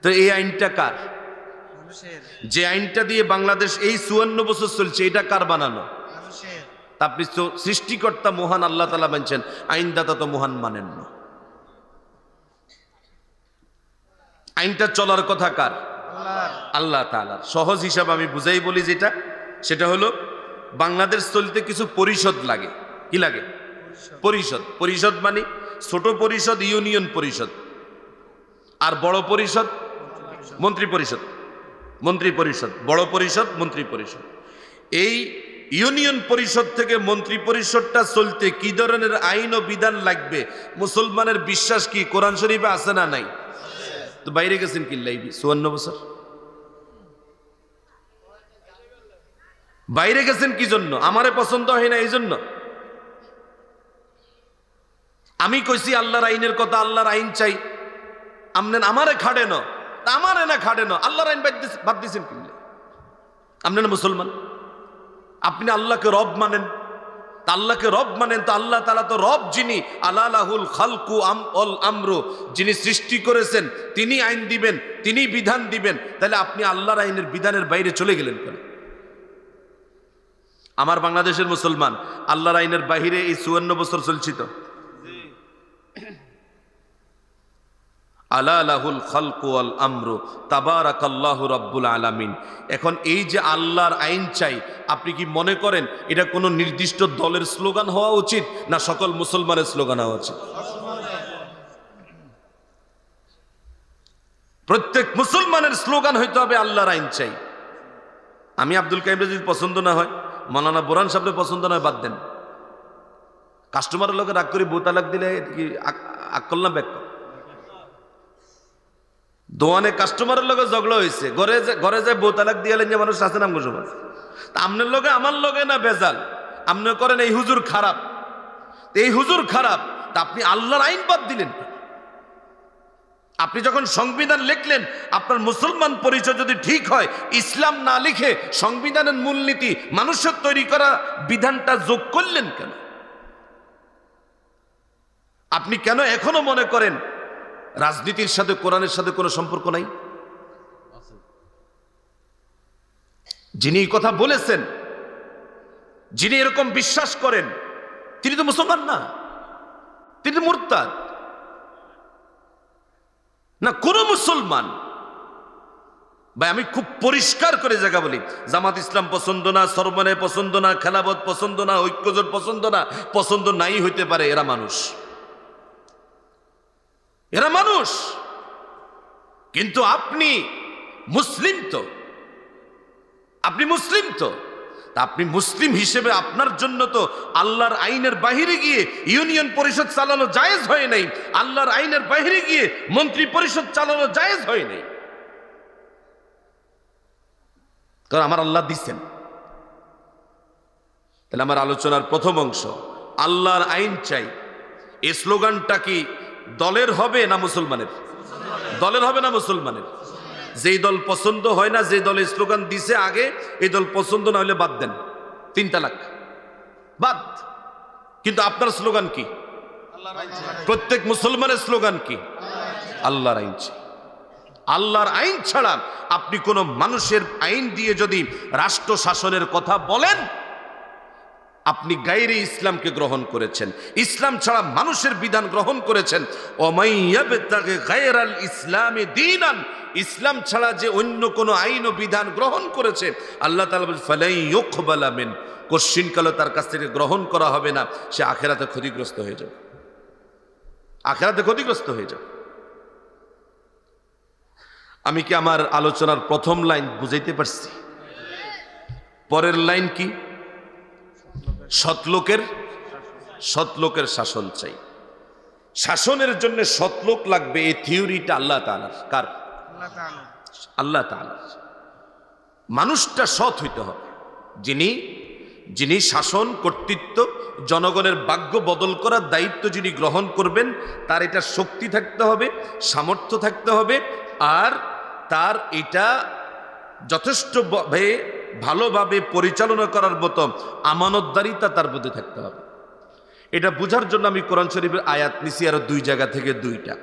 তো এই আইনটা কার? যে আইনটা দিয়ে বাংলাদেশ এই 54 বছর চলছে, এটা কার বানানো? আপনি তো সৃষ্টিকর্তা মহান আল্লাহ তাআলা মানছেন, আইনদাতা তো মহান মানেন না। আইনটা চলার কথা কার? আল্লাহ তাআলার। সহজ হিসাব আমি বুঝাই বলি, যেটা সেটা হলো বাংলাদেশ চলতে কিছু পরিষদ লাগে। কি লাগে? পরিষদ। পরিষদ মানে ছোট পরিষদ ইউনিয়ন পরিষদ, আর বড় পরিষদ মন্ত্রী পরিষদ। মন্ত্রী পরিষদ, বড় পরিষদ মন্ত্রী পরিষদ। এই ইউনিয়ন পরিষদ থেকে মন্ত্রী পরিষদটা চলতে কি ধরনের আইন ও বিধান লাগবে, মুসলমানের বিশ্বাস কি? কোরআন শরীফে আছে না নাই? তো বাইরে গেছেন কি লাইবি 54 বছর? বাইরে গেছেন কি জন্য? আমারে পছন্দ হয় না এই জন্য? আমি কইছি আল্লাহর আইনের কথা, আল্লাহর আইন চাই, আমনেন আমারে খাড়ে না, আমারে না খাড়ে না, আল্লাহর আইন বাদ দিছেন কি? আমনেন মুসলমান, আপনি আল্লাহকে রব মানেন, আল্লাহকে রব মানেন, তো আল্লাহ তাআলা তো রব, যিনি আলালাহুল খালকু ওয়াল আমরু, যিনি সৃষ্টি করেছেন, তিনি আইন দিবেন, তিনি বিধান দিবেন। তাহলে আপনি আল্লাহর আইনের বিধানের বাইরে চলে গেলেন কেন? আমার বাংলাদেশের মুসলমান আল্লাহর আইনের বাইরে এই 54 বছর চলছিল। আলালাহুল খালকু ওয়াল আমরু তাবারাকাল্লাহু রাব্বুল আলামিন। এখন এই যে আল্লাহর আইন চাই, আপনি কি মনে করেন এটা কোনো নির্দিষ্ট দলের স্লোগান হওয়া উচিত, না সকল মুসলমানের স্লোগান হওয়া উচিত? প্রত্যেক মুসলমানের স্লোগান হইতে হবে আল্লাহর আইন চাই। আমি আব্দুল কাইম যদি পছন্দ না হয়, মাওলানা বোরহান সাহেবের পছন্দ নয়, বাদ দেন। কাস্টমারের লোকে রাগ করে বউ তালাক দিলে কি আক করলাম ব্যাক? দোয়ানে কাস্টমারের লগে ঝগড়া হয়েছে, ঘরে যায় বউ তালাক দিয়ে যে মানুষ আছে নাম সমাজ। তা আপনার লগে আমার লগে না বেজাল, আপনি করেন এই হুজুর খারাপ, এই হুজুর খারাপ, তা আপনি আল্লাহর আইন বাদ দিলেন। আপনি যখন সংবিধান লিখলেন, আপনার মুসলমান পরিচয় যদি ঠিক হয়, ইসলাম না লিখে সংবিধানের মূলনীতি মানুষের তৈরি করা বিধানটা যোগ করলেন কেন? আপনি কেন এখনো মনে করেন রাজনীতির সাথে কোরআনের সাথে কোনো সম্পর্ক নাই? যিনি এই কথা বলেছেন, যিনি এরকম বিশ্বাস করেন, তিনি তো মুসলমান না, তিনি তো মুরতাদ না। কোন মুসলমান ভাই, আমি খুব পরিষ্কার করে জায়গা বলি, জামাত ইসলাম পছন্দ না, সরমনে পছন্দ না, খেলাফত পছন্দ না, ঐক্যজোট পছন্দ না, পছন্দ নাই হইতে পারে, এরা মানুষ, এরা মানুষ। কিন্তু আপনি মুসলিম তো, আপনি মুসলিম তো, আপনি মুসলিম হিসেবে আপনার জন্য তো আল্লাহর আইনের বাহিরে গিয়ে ইউনিয়ন পরিষদ চালানো জায়েজ হয় নাই, আল্লাহর আইনের বাহিরে গিয়ে মন্ত্রী পরিষদ চালানো জায়েজ হয় নাই। কারণ আমার আল্লাহ দিচ্ছেন। তাহলে আমার আলোচনার প্রথম অংশ, আল্লাহর আইন চাই, এই স্লোগানটা কি দলের হবে না মুসলমানের? দলের হবে না মুসলমানের? যেই দল পছন্দ হয় না, যে দলের স্লোগান দিছে আগে, এই দল পছন্দ না হলে বাদ দেন, 3 তালাক বাদ। কিন্তু আপনার স্লোগান কি? প্রত্যেক মুসলমানের স্লোগান কি? আল্লাহর আইন চাই। আল্লাহর আইন ছাড়া আপনি কোন মানুষের আইন দিয়ে যদি রাষ্ট্র শাসনের কথা বলেন, আপনি গায়রে ইসলামকে গ্রহণ করেছেন, ইসলাম ছাড়া মানুষের বিধান গ্রহণ করেছেন। ওমাইয়াবতাগি গায়রাল ইসলামি দীনান, ইসলাম ছাড়া যে অন্য কোন আইন ও বিধান গ্রহণ করেছে, আল্লাহ তাআলা বলেন ফালাই ইউকবালা মিন, কোশ্চিনকালে তার কাছ থেকে গ্রহণ করা হবে না, সে আখিরাতে ক্ষতিগ্রস্ত হয়ে যাবে, আখিরাতে ক্ষতিগ্রস্ত হয়ে যাবে। আমি কি আমার আলোচনার প্রথম লাইন বুঝাইতে পারছি? পরের লাইন কি? সৎলোকের শাসন চাই। শাসনের জন্য সৎলোক লাগবে, এই থিওরিটা আল্লাহ তাআলার। কার? আল্লাহ তাআলার। মানুষটা সৎ হইতে হবে। যিনি শাসন কর্তৃত্ব জনগণের ভাগ্য বদল করার দায়িত্ব যিনি গ্রহণ করবেন, তার এটা শক্তি থাকতে হবে, সামর্থ্য থাকতে হবে, আর তার এটা যথেষ্টভাবে ভালোভাবে পরিচালনা করার মতো আমানতদারিতা তার মধ্যে থাকতে হবে। এটা বোঝার জন্য আমি কোরআন শরীফের আয়াত নিছি আরো দুই জায়গা থেকে দুইটা।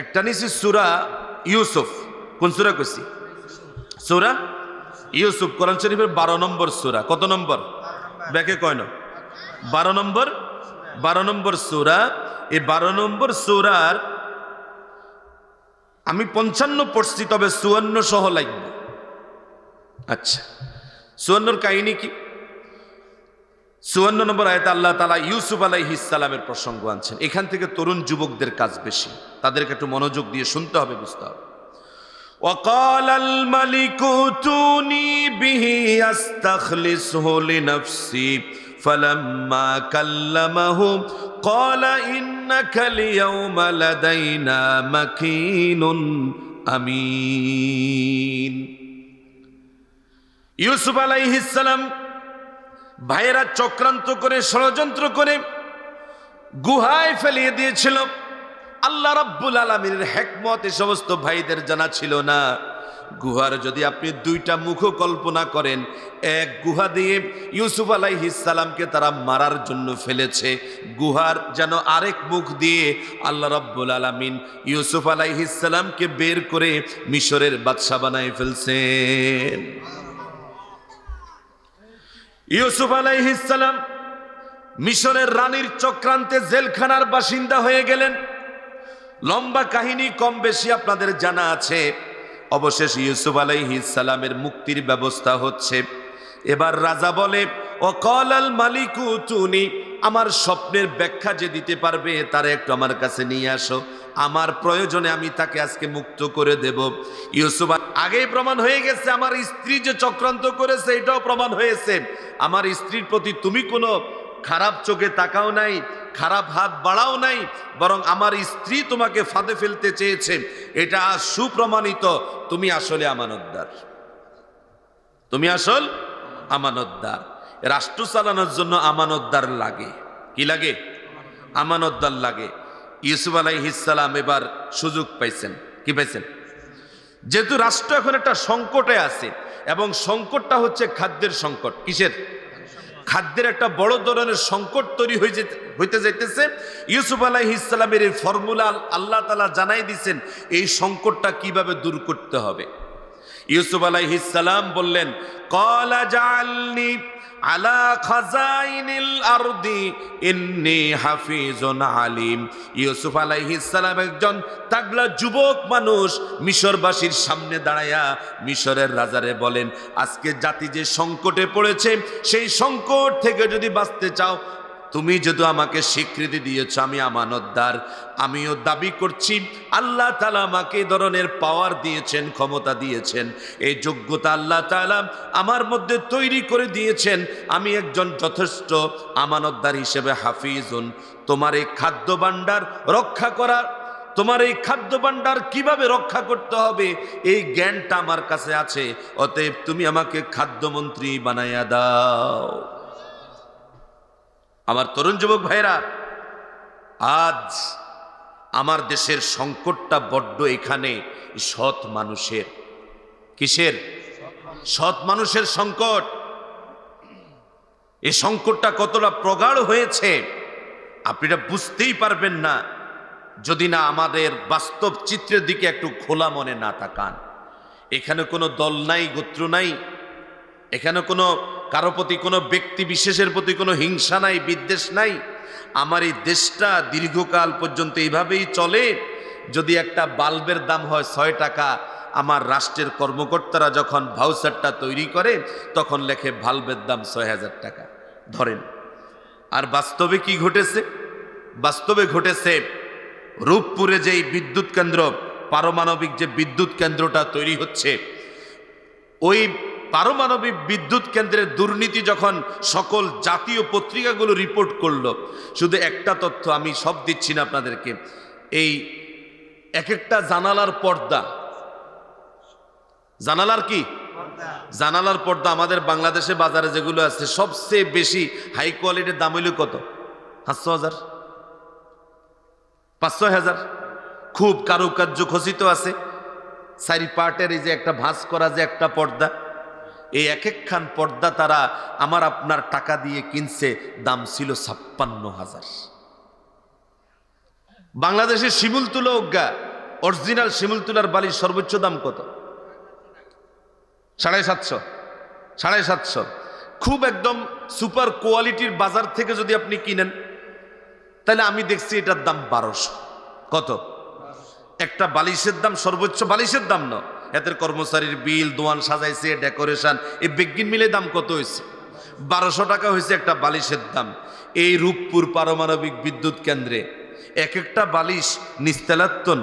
একটা নিছি সূরা ইউসুফ। কোন সূরা কইছি? সূরা ইউসুফ, কোরআন শরীফের 12 নম্বর সূরা। কত নম্বর? ব্যাকে কয় না? 12 নম্বর সূরা। এই 12 নম্বর সূরার আমি 55 পড়ছি, তবে 54 সহ লাগবে। আচ্ছা, 54 কাহিনী কি? 54 নম্বর আয়াতে আল্লাহ তাআলা ইউসুফ আলাইহিস সালামের প্রসঙ্গ আনছেন। এখান থেকে তরুণ যুবকদের কাজ বেশি, তাদেরকে একটু মনোযোগ দিয়ে শুনতে হবে, বুঝতে হবে। وقال الملك ائتوني به استخلصه لنفسي فلما كلمه قال إنك اليوم لدينا مكين أمين। ইউসুফ আলাইহিস সালাম ভাইয়েরা চক্রান্ত করে, ষড়যন্ত্র করে গুহায় ফেলিয়ে দিয়েছিল। আল্লাহ রাব্বুল আলামিনের হিকমত এই সমস্ত ভাইদের জানা ছিল না। গুহার যদি আপনি দুইটা মুখ কল্পনা করেন, এক গুহা দিয়ে ইউসুফ আলাইহিস সালামকে তারা মারার জন্য ফেলেছে, গুহার যেন আরেক মুখ দিয়ে আল্লাহ রাব্বুল আলামিন ইউসুফ আলাইহিস সালামকে বের করে মিশরের বাদশা বানায় ফেলছেন। ইউসুফ আলাইহিস সালাম মিশরের রানীর চক্রান্তে জেলখানার বাসিন্দা হয়ে গেলেন। লম্বা কাহিনী, কম বেশি আপনাদের জানা আছে। অবশেষে ইউসুফ আলাইহিস সালামের মুক্তির ব্যবস্থা হচ্ছে। এবার রাজা বলে, ওয়াকালাল মালিকু উতুনি, আমার স্বপ্নের ব্যাখ্যা যে দিতে পারবে তারা একটু আমার কাছে নিয়ে আসো, আমার প্রয়োজনে আমি তাকে আজকে মুক্ত করে দেব। ইউসুফ আগেই প্রমাণ হয়ে গেছে, আমার স্ত্রী যে চক্রান্ত করেছে এটাও প্রমাণ হয়েছে। আমার স্ত্রীর প্রতি তুমি কোনো খারাপ চোখে তাকাও নাই, খারাপ হাত বাড়াও নাই, বরং আমার স্ত্রী তোমাকে ফাঁদে ফেলতে চেয়েছে, এটা সুপ্রমাণিত। তুমি আসলে আমানতদার, তুমি আসল আমানতদার। রাষ্ট্র চালানোর জন্য আমানতদার লাগে। কি লাগে? আমানতদার লাগে। ইউসুফ আলাইহিস সালাম এবার সুযোগ পাইছেন। কি পাইছেন? যেহেতু রাষ্ট্র এখন একটা সংকটে আছে, এবং সংকটটা হচ্ছে খাদ্যের সংকট। কিসের? খাদ্যের একটা বড় ধরনের সংকট তৈরি হইতে যাইতেছে। ইউসুফ আলাইহিস সালামের এই ফর্মুলা আল্লাহ তাআলা জানাই দিয়েছেন, এই সংকটটা কিভাবে দূর করতে হবে। ইউসুফ আলাইহিস সালাম বললেন, ক্বালা জাআলনি আলা খাযাইনিল আরদি ইন্নী হাফিজুন আলিম। ইউসুফ আলাইহিস সালাম একজন তাগলা যুবক মানুষ, মিশরবাসীর সামনে দাঁড়ায়া মিশরের রাজারে বলেন, আজকে জাতি যে সংকটে পড়েছে, সেই সংকট থেকে যদি বাঁচতে চাও, তুমি যদি আমাকে স্বীকৃতি দিয়েছ আমি আমানতদার, আমিও দাবি করছি আল্লাহ তাআলা আমাকে এই ধরনের পাওয়ার দিয়েছেন, ক্ষমতা দিয়েছেন, এই যোগ্যতা আল্লাহ তাআলা আমার মধ্যে তৈরি করে দিয়েছেন। আমি একজন যথেষ্ট আমানতদার হিসেবে হাফিজুন, তোমার এই খাদ্য ভাণ্ডার রক্ষা করার, তোমার এই খাদ্য ভাণ্ডার কিভাবে রক্ষা করতে হবে এই জ্ঞানটা আমার কাছে আছে, অতএব তুমি আমাকে খাদ্যমন্ত্রী বানাইয়া দাও। আমার তরুণ যুবক ভাইরা, আজ আমার দেশের সংকটটা বড্ড এখানে সৎ মানুষের। কিসের? সৎ মানুষের সংকট। এই সংকটটা কতটা প্রগাঢ় হয়েছে আপনারা বুঝতেই পারবেন না যদি না আমাদের বাস্তব চিত্রের দিকে একটু খোলা মনে না তাকান। এখানে কোনো দল নাই, গোত্র নাই, এখানে কোনো কারো প্রতি কোনো ব্যক্তি বিশেষের প্রতি কোনো হিংসা নাই, বিদ্বেষ নাই। আমার এই দেশটা দীর্ঘকাল পর্যন্ত এইভাবেই চলে। যদি একটা বাল্বের দাম হয় 6 টাকা, আমার রাষ্ট্রের কর্মকর্তারা যখন ভাউচারটা তৈরি করে তখন লেখে বাল্বের দাম 6000 টাকা ধরেন। আর বাস্তবে কি ঘটেছে? বাস্তবে ঘটেছে রূপপুরে যেই বিদ্যুৎ কেন্দ্র, পারমাণবিক যে বিদ্যুৎ কেন্দ্রটা তৈরি হচ্ছে, ওই পারমাণবিক বিদ্যুৎ কেন্দ্রের দুর্নীতি যখন সকল জাতীয় পত্রিকাগুলো রিপোর্ট করলো, শুধু একটা তথ্য আমি সব দিচ্ছি না আপনাদেরকে, এই এক একটা জানালার পর্দা, জানালার কি জানালার পর্দা আমাদের বাংলাদেশে বাজারে যেগুলো আছে সবচেয়ে বেশি হাই কোয়ালিটির দাম হইল কত? 500,000, 500,000। খুব কারুকার্য খচিত আছে, চারি পার্টের এই যে একটা ভাঁজ করা যে একটা পর্দা, এই এক একখান পর্দা তারা আমার আপনার টাকা দিয়ে কিনছে, দাম ছিল 56,000। বাংলাদেশের শিমুল তুলা অজ্ঞা, অরিজিনাল শিমুল তুলার বালির সর্বোচ্চ দাম কত? 750, 750। খুব একদম সুপার কোয়ালিটির বাজার থেকে যদি আপনি কিনেন, তাহলে আমি দেখছি এটার দাম 1200। কত? একটা বালিশের দাম, সর্বোচ্চ বালিশের দাম না, এদের কর্মচারীর বিল, দোয়ান সাজাইছে, ডেকোরেশন, এই বেগিন মিলে দাম কত হয়েছে? 1200 টাকা হয়েছে একটা বালিশের দাম। এই রূপপুর পারমাণবিক বিদ্যুৎ কেন্দ্রে এক একটা বালিশ নিস্তালাত্তন,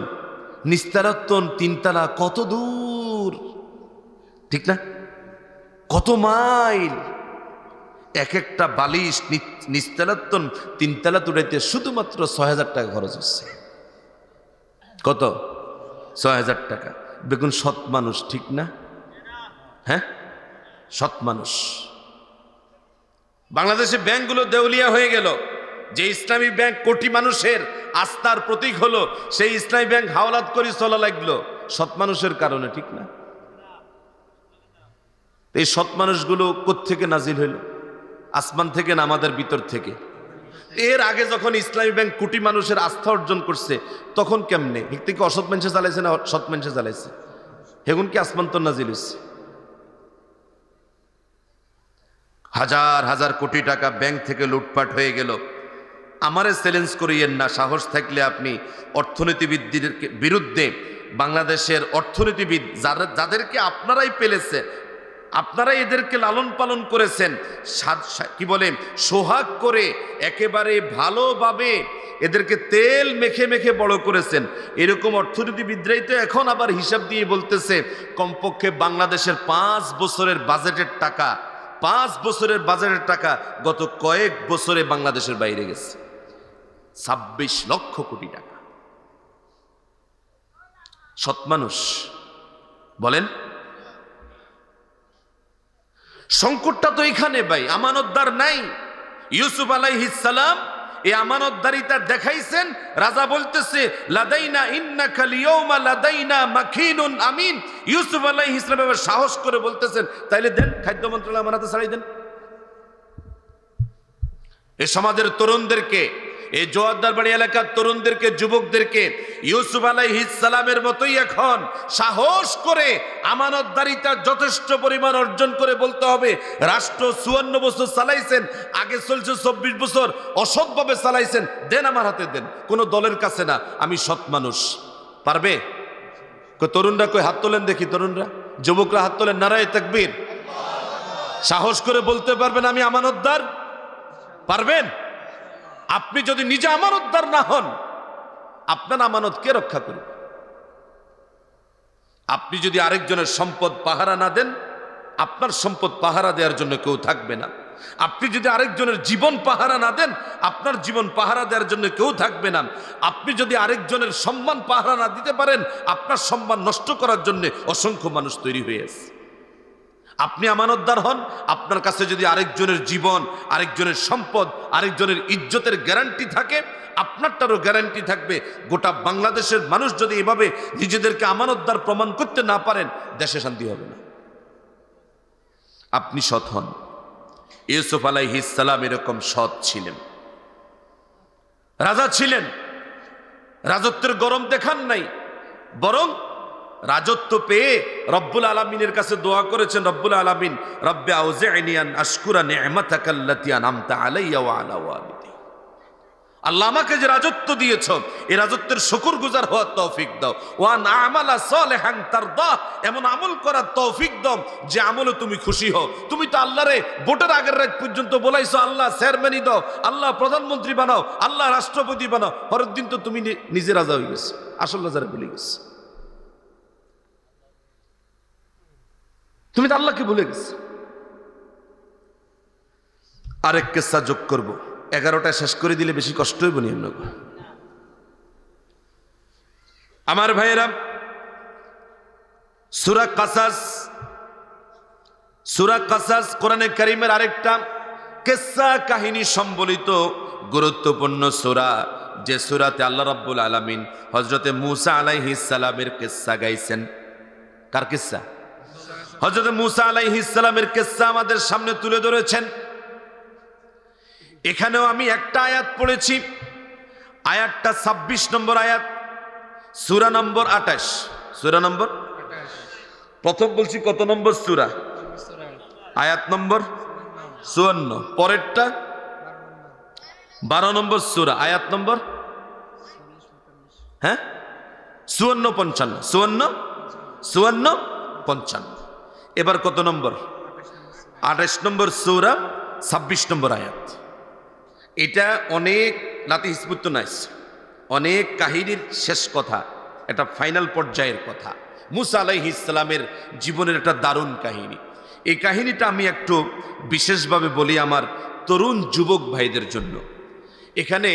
নিস্তালাত্তন 3 তলা, কত দূর, ঠিক না? কত মাইল! এক একটা বালিশ নিস্তালাত্তন 3 তলা তুলাইতে শুধুমাত্র 6,000 টাকা খরচ হচ্ছে। কত? 6,000 টাকা। দেখুন, সৎ মানুষ, ঠিক না? হ্যাঁ, সৎ মানুষ। বাংলাদেশে ব্যাংকগুলো দেউলিয়া হয়ে গেল। যে ইসলামী ব্যাংক কোটি মানুষের আস্থার প্রতীক হলো, সেই ইসলামী ব্যাংক হাওলাত করে চলা লাগলো সৎ মানুষের কারণে, ঠিক না? এই সৎ মানুষগুলো কোত্থেকে নাজিল হইল? আসমান থেকে না আমাদের ভিতর থেকে? এর আগে যখন ইসলামী ব্যাংক কোটি মানুষের আস্থা অর্জন করছে, তখন কেমনে? এর থেকে অসৎ মানুষে চালাইছে না সৎ মানুষে চালাইছে? এখন কি আসমান তো নাজিল হইছে? হাজার হাজার কোটি টাকা ব্যাংক থেকে লুটপাট হয়ে গেল। আমারে চ্যালেঞ্জ করিয়েন না, সাহস থাকলে আপনি অর্থনীতিবিদদের বিরুদ্ধে, বাংলাদেশের অর্থনীতিবিদ যাদেরকে আপনারাই পেলেছে, আপনারা এদেরকে লালন পালন করেছেন, কি বলে, সোহাগ করে একেবারে ভালোভাবে এদেরকে তেল মেখে মেখে বড় করেছেন, এরকম অর্থনীতিবিদরাই তো এখন আবার হিসাব দিয়ে বলতেছে কমপক্ষে বাংলাদেশের 5 বছরের বাজেটের টাকা, 5 বছরের বাজেটের টাকা গত কয়েক বছরে বাংলাদেশের বাইরে গেছে 26 লক্ষ কোটি টাকা। সৎ মানুষ বলেন? সংকটটা তো এখানে ভাই, আমানতদার নাই। ইউসুফ আলাইহিস সালাম এই আমানতদারিতা দেখাইছেন। রাজা বলতেছে লাদাইনা ইন্নাকা লিয়াউমা লাদাইনা মাকিনুন আমিন। ইউসুফ আলাইহিস সালাম এবার সাহস করে বলতেছেন, তাইলে দেন, খাদ্য মন্ত্রণালয় আমার হাতে ছাড়াই দেন। এই সমাজের তরুণদেরকে, এই জোয়ারদার বাড়ি এলাকার তরুণদেরকে, যুবকদেরকে ইউসুফ আলাইহিস সালামের মতোই এখন সাহস করে আমানতদারিতা যথেষ্ট পরিমাণ অর্জন করে বলতে হবে, রাষ্ট্র 54 বছর চালাইছেন, আগে চলছে 24 বছর অসৎভাবে চালাইছেন, দেন আমার হাতে দেন। কোনো দলের কাছে না, আমি সৎ মানুষ। পারবে? তরুণরা কই হাত তোলেন দেখি, তরুণরা, যুবকরা হাত তোলেন, নারায়ে তাকবীর। সাহস করে বলতে পারবেন আমি আমানতদার? পারবেন? আপনি যদি নিজে আমানতদার না হন, আপনার আমানত কে রক্ষা করবে? আপনি যদি আরেকজনের সম্পদ পাহারা না দেন, আপনার সম্পদ পাহারা দেওয়ার জন্য কেউ থাকবে না। আপনি যদি আরেকজনের জীবন পাহারা না দেন, আপনার জীবন পাহারা দেওয়ার জন্য কেউ থাকবে না। আপনি যদি আরেকজনের সম্মান পাহারা না দিতে পারেন, আপনার সম্মান নষ্ট করার জন্য অসংখ্য মানুষ তৈরি হয়ে আছে। আপনি আমানতদার হন, আপনার কাছে যদি আরেকজনের জীবন, আরেকজনের সম্পদ, আরেকজনের ইজ্জতের গ্যারান্টি থাকে, আপনারটারও গ্যারান্টি থাকবে। গোটা বাংলাদেশের মানুষ যদি এভাবে নিজেদেরকে আমানতদার প্রমাণ করতে না পারেন, দেশে শান্তি হবে না। আপনি সৎ হন। ইউসুফ আলাইহিস সালাম এরকম সৎ ছিলেন, রাজা ছিলেন, রাজত্বের গরম দেখান নাই, বরং রাজত্ব পেয়ে রব্বুল আলামিনের কাছে দোয়া করেছেন, রব্বুল আলামিন রব্বে আউজি'নি আন আশকুরা নি'মাতাকাল্লাতী আন'আমতা আলাইয়া ওয়া আলা ওয়ালিদি। আল্লাহ আমাকে যে রাজত্ব দিয়েছ, এই রাজত্বের শুকরগুজার হওয়ার তৌফিক দাও। ওয়া না'মালা সালিহান তারদা, এমন আমল করার তৌফিক দাও যে আমলে তুমি খুশি হও। তুমি তো আল্লাহরে ভোটের আগের রাত পর্যন্ত বলাইছো আল্লাহ চেয়ারম্যানই দাও, আল্লাহ প্রধানমন্ত্রী বানাও, আল্লাহ রাষ্ট্রপতি বানাও, পরের দিন তো তুমি নিজে রাজা হয়ে গেছো, আসল রাজারে ভুলে গেছো। তুমি তো আল্লাহকে ভুলে গেছো। আরেক কিসসা যোগ করব, 11টা শেষ করে দিলে বেশি কষ্ট হইব নি। আমার ভাইয়েরা, সূরা কাসাস কোরআনে কারীমের আরেকটা কিসসা কাহিনী সম্বলিত গুরুত্বপূর্ণ সূরা, যে সূরাতে আল্লাহ রাব্বুল আলামিন হযরতে মূসা আলাইহিস সালামের কিসসা গাইছেন। কার কিসসা? হযরতে মূসা আলাইহিস সালামের কিসসা আমাদের সামনে তুলে ধরেছেন। এখানেও আমি একটা আয়াত পড়েছি, আয়াতটা 26 নম্বর আয়াত, সূরা নম্বর 28। সূরা নম্বর 28 প্রথম বলছি কত নম্বর সূরা? আয়াত নম্বর 54। পরেরটা 12 নম্বর সূরা, আয়াত নম্বর 54 55। এবার কত নম্বর? 28 নম্বর সূরা, 26 নম্বর আয়াত। এটা অনেক নাতি হিসবুত নাইস, অনেক কাহিনীর শেষ কথা, এটা ফাইনাল পর্যায়ের কথা। মূসা আলাইহিস সালামের জীবনের একটা দারুণ কাহিনী। এই কাহিনীটা আমি একটু বিশেষভাবে বলি আমার তরুণ যুবক ভাইদের জন্য। এখানে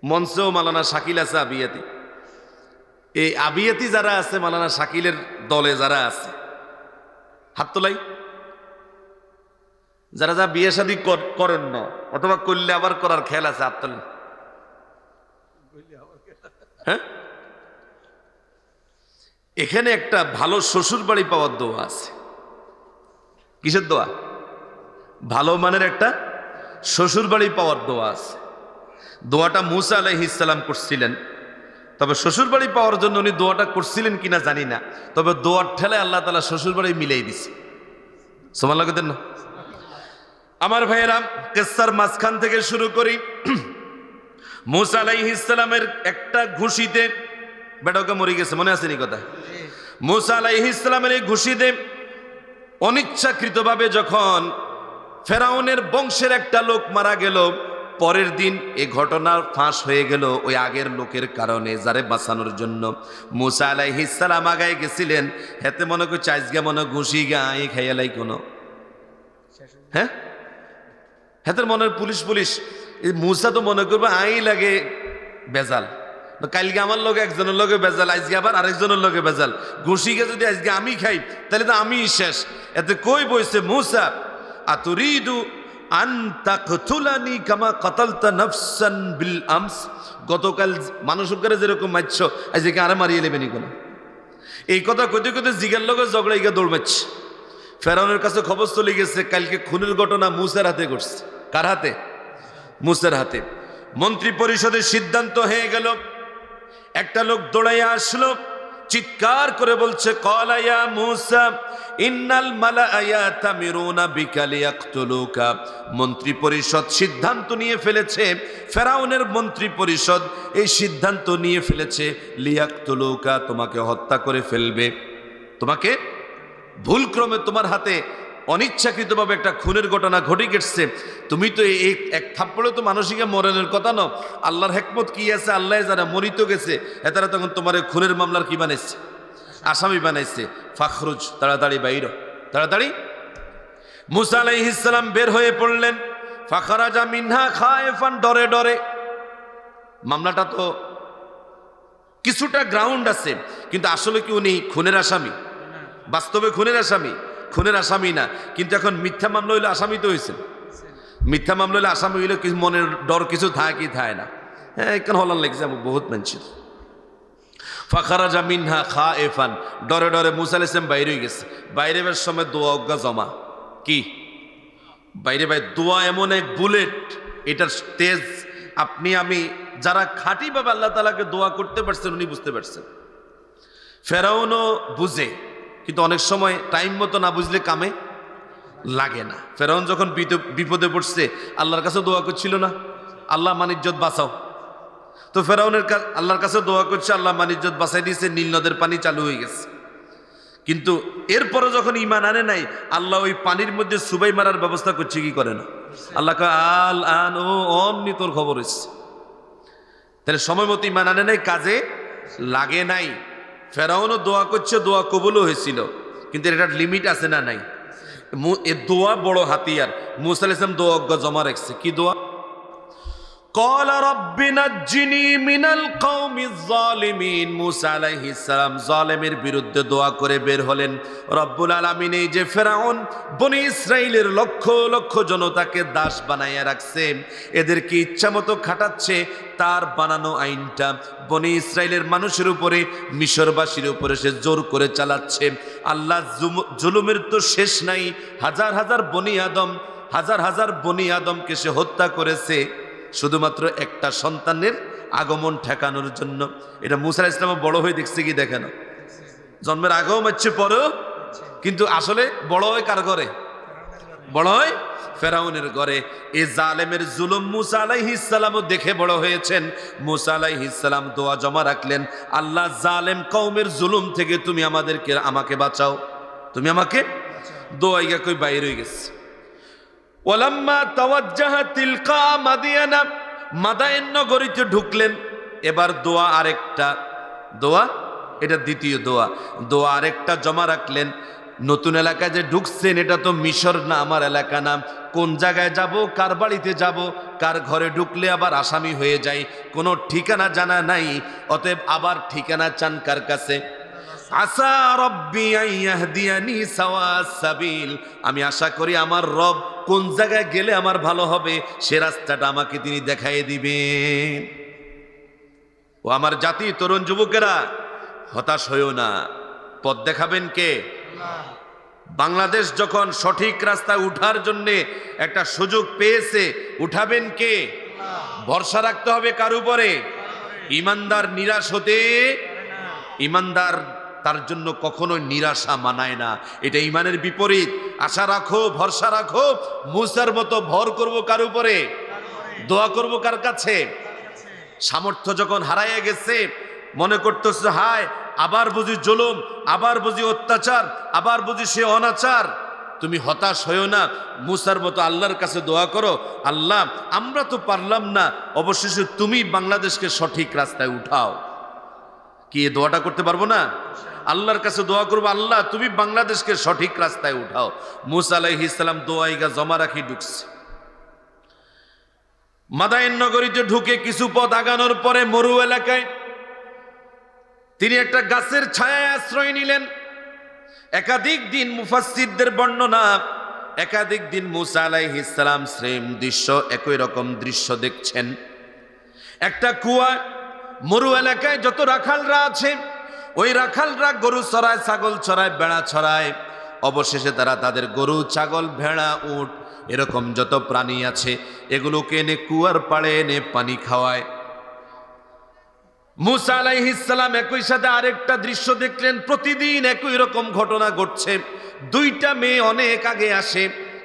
মঞ্চেও মাওলানা শাকিল আছে, আবিয়াতি। এই আবিয়াতি যারা আছে, মাওলানা শাকিলের দলে যারা আছে, হাত তোলাই। যারা যা বিয়ে শাদী করেন না অথবা করলে আবার করার খেয়াল আছে, হাত তোলেন। হ্যাঁ, এখানে একটা ভালো শ্বশুর বাড়ি পাওয়ার দোয়া আছে। কিসের দোয়া? ভালো মানের একটা শ্বশুর বাড়ি পাওয়ার দোয়া আছে। দোয়াটা মূসা আলাইহিস সালাম করছিলেন, তবে শ্বশুর বাড়ি পাওয়ার জন্য উনি দোয়াটা করছিলেন কিনা জানি না, তবে দোয়ার ঠেলায় আল্লাহ তাআলা শ্বশুর বাড়ি মিলাই দিছে। সুবহানাল্লাহ কইতেন না? আমার ভাইয়েরা, কিসসার মাঝখান থেকে শুরু করি। মূসা আলাইহিস সালামের একটা ঘুষিতে বেটাকে মরে গেছে, মনে আছে নি কথা? মূসা আলাইহিস সালামের এই ঘুষিতে অনিচ্ছাকৃতভাবে যখন ফেরাউনের বংশের একটা লোক মারা গেল, পরের দিন এই ঘটনার ফাঁস হয়ে গেল ওই আগের লোকের কারণে, যারে বাঁচানোর জন্য মূসা আলাইহিস সালাম আগায় গেছিলেন। হেতে মনে করছে আজকে মনে ঘুষি গায়ে খাইয়ালাই কোনো, হ্যাঁ, হেতের মনের পুলিশ মূসা তো মনে করবে আই লাগে বেজাল, কালকে আমার লোক একজনের লোকে বেজাল, আজকে আবার আরেকজনের লোকে বেজাল, ঘুষিকে যদি আজকে আমি খাই তাহলে তো আমি শেষ। এতে কই বইছে মূসা, আতুরিদু আন তাকতুলানি কামা কাতালতা নাফসান বিল আমস, গতকাল মানুষকে যেরকম মারছ আজকে আরে মারিয়ে নেবেনি কোনো। এই কথা কইতে কইতে জিগার লোকে ঝগড়া গিয়ে দৌড় মারছে। ফেরাউনের কাছে খবর চলে গেছে কালকে খুনের ঘটনা মূসার হাতে ঘটছে। কার হাতে? মূসার হাতে। মন্ত্রী পরিষদের সিদ্ধান্ত হয়ে গেল। একটা লোক দৌড়াইয়া আসলো, চিৎকার করে বলছে, ক্বালা ইয়া মূসা ইন্নাল মালাআ ইয়াতামিরুনা বিকা লিয়াকতুলুকা। মন্ত্রী পরিষদ সিদ্ধান্ত নিয়ে ফেলেছে, ফেরাউনের মন্ত্রী পরিষদ এই সিদ্ধান্ত নিয়ে ফেলেছে, লিয়াকতুলুকা, তোমাকে হত্যা করে ফেলবে। তোমাকে ভুলক্রমে তোমার হাতে অনিচ্ছাকৃতভাবে একটা খুনের ঘটনা ঘটে গেছে। তুমি তো এই এক থাপ্পড়ে তো মানসিকে মরণের কথা ন। আল্লাহর হেকমত কি আছে আল্লাহ যারা মরিত গেছে, এতারা তখন তোমার খুনের মামলার কি বানাইছে? আসামি বানাইছে। ফাখরুজ, তাড়াতাড়ি বাইর, তাড়াতাড়ি। মূসা আলাইহিস সালাম বের হয়ে পড়লেন। ফাখরাজা মিনহা খায়েফান, ডরে ডরে। মামলাটা তো কিছুটা গ্রাউন্ড আছে, কিন্তু আসলে কি উনি খুনের আসামি? বাস্তবে খুনের আসামি? খুনের আসামি না, কিন্তু এখন মিথ্যা মামলা হইলে আসামি তো হয়েছে। মিথ্যা মামলা হইলে আসামি হইলে মনের ডর কিছু থাকে কি থাকে না? হ্যাঁ, এখানে হলার লাগছে আমি বহুত মানুষের। ফাখারাজা মিনহা খায়েফান, ডরে ডরে মূসা আলাইহিস সালাম বাইরে হয়ে গেছে। বাইরে বের সময় দোয়া অজ্ঞা জমা। কি বাইরে ভাই দোয়া এমন এক বুলেট, এটার তেজ আপনি আমি যারা খাঁটিভাবে আল্লাহ তাআলাকে দোয়া করতে পারছেন উনি বুঝতে পারছেন। ফেরাউনও বুঝে, কিন্তু অনেক সময় টাইম মতো না বুঝলে কামে লাগে না। ফেরাউন যখন বিপদে পড়ছে আল্লাহর কাছে দোয়া করছিল না, আল্লাহ মানিজ্জত বাঁচাও। তো ফেরাউনের আল্লাহর কাছে দোয়া করছে, আল্লাহ মানিজ্জত বাঁচাই দিয়েছে, নীল নদের পানি চালু হয়ে গেছে। কিন্তু এরপরে যখন ঈমান আনে নাই, আল্লাহ ওই পানির মধ্যে সুবাই মারার ব্যবস্থা করছে, কি করে না? আল্লাহ আল আন ও অমনি তোর খবর হচ্ছে। তাহলে সময় মতো ঈমান আনে নাই, কাজে লাগে নাই। ফেরাউনও দোয়া করছে, দোয়া কবুলও হয়েছিল, কিন্তু কিন্তু এটা লিমিট আছে না নাই? এ দোয়া বড় হাতিয়ার। মুসা আলাইহিস সালাম দোয়া জমা রাখছে। কি দোয়া? قال رب نجني من القوم الظالمين। মুসা আলাইহিস সালাম জালেমের বিরুদ্ধে দোয়া করে বের হলেন। রব্বুল আলামিন এই যে ফেরাউন বনি ইসরাইলের লক্ষ লক্ষ জনতাকে দাস বানাইয়া রাখছে, এদেরকে ইচ্ছামতো খাটাচ্ছে, তার বানানো আইনটা বনি ইসরাইলের মানুষের উপরে, মিশরবাসীর উপরে সে জোর করে চালাচ্ছে। আল্লাহ জুলুমের তো শেষ নাই। হাজার হাজার বনি আদমকে সে হত্যা করেছে শুধুমাত্র একটা সন্তানের আগমন ঠেকানোর জন্য। এটা মুসা আলাইহিস সালাম বড় হয়ে দেখছে কি? দেখে না, জন্মের আগেও মারছে, পরেও, কিন্তু আসলে বড় হয় কার ঘরে? বড় হয় ফেরাউনের ঘরে। এই জালেমের জুলুম মুসা আলাইহিস সালামও দেখে বড় হয়েছেন। মুসা আলাইহিস সালাম দোয়া জমা রাখলেন, আল্লাহ জালেম কওমের জুলুম থেকে তুমি আমাকে বাঁচাও, তুমি আমাকে। দোয়াইগা কই বাইরে হয়ে গেছে। ওয়ালাম্মা তাওয়াজ্জাহা তিলকা মাদিয়ানা, মাদায়েন নগরীতে ঢুকলেন। এবার দোয়া আরেকটা, দোয়া এটা দ্বিতীয় দোয়া আরেকটা জমা রাখলেন। নতুন এলাকায় যে ঢুকছেন, এটা তো মিশর না, আমার এলাকা না। কোন জায়গায় যাব, কার বাড়িতে যাব, কার ঘরে ঢুকলে আবার আসামি হয়ে যাই, কোনো ঠিকানা জানা নাই। অতএব আবার ঠিকানা চান কার কাছে? আসা রব্বি আইয়াহদিয়ানি সাওয়াস সাবিল, আমি আশা করি আমার রব কোন জায়গায় গেলে আমার ভালো হবে সে রাস্তাটা আমাকে তিনি দেখাই দিবেন। ও আমার জাতি, তরুণ যুবকেরা, হতাশ হইও না। পথ দেখাবেন কে? বাংলাদেশ যখন সঠিক রাস্তায় উঠার জন্য একটা সুযোগ পেয়েছে, উঠাবেন কে? ভরসা রাখতে হবে কার উপরে? ইমানদার নিরাশ হতে, ইমানদার তার জন্য কখনো নিরাশা মানায় না, এটা ইমানের বিপরীত। আশা রাখো, ভরসা রাখো। মুসার মতো ভর করব কার উপরে? দোয়া করব কার কাছে? সামর্থ্য যখন হারাইয়া গেছে, মনে করতেছে হায় আবার বুঝি জুলুম, আবার বুঝি অত্যাচার, আবার বুঝি সে অনাচার। তুমি হতাশ হইও না, মুসার মতো আল্লাহর কাছে দোয়া করো, আল্লাহ আমরা তো পারলাম না, অবশেষে তুমি বাংলাদেশকে সঠিক রাস্তায় উঠাও। কি এই দোয়াটা করতে পারবো না? আল্লাহর কাছে দোয়া করবো, আল্লাহ তুমি বাংলাদেশকে সঠিক রাস্তায় উঠাও। মুসা আলাইহিস সালাম দোয়াইগা জমা রাখি ঢুকছে। মাদায়েন নগরীতে ঢুকে কিছু পথ আগানোর পরে মরু এলাকায় তিনি একটা গাছের ছায়ায় আশ্রয় নিলেন। একাধিক দিন মুফাসসিরদের বর্ণনা, একাধিক দিন মুসা আলাইহিস সালাম সেম দৃশ্য, একই রকম দৃশ্য দেখছেন। একটা কুয়া, মরু এলাকায় যত রাখালরা আছে, ওই রাখালরা গরু চড়ায়, ছাগল চড়ায়, ভেড়া চড়ায়। অবশেষে তারা তাদের গরু, ছাগল, ভেড়া, উট এরকম যত প্রাণী আছে এগুলোকে এনে কুয়ার পাড়ে এনে পানি খাওয়ায়। মুসা আলাইহিস সালাম একই সাথে আরেকটা দৃশ্য দেখলেন। প্রতিদিন একই রকম ঘটনা ঘটছে। দুইটা মেয়ে অনেক আগে আসে,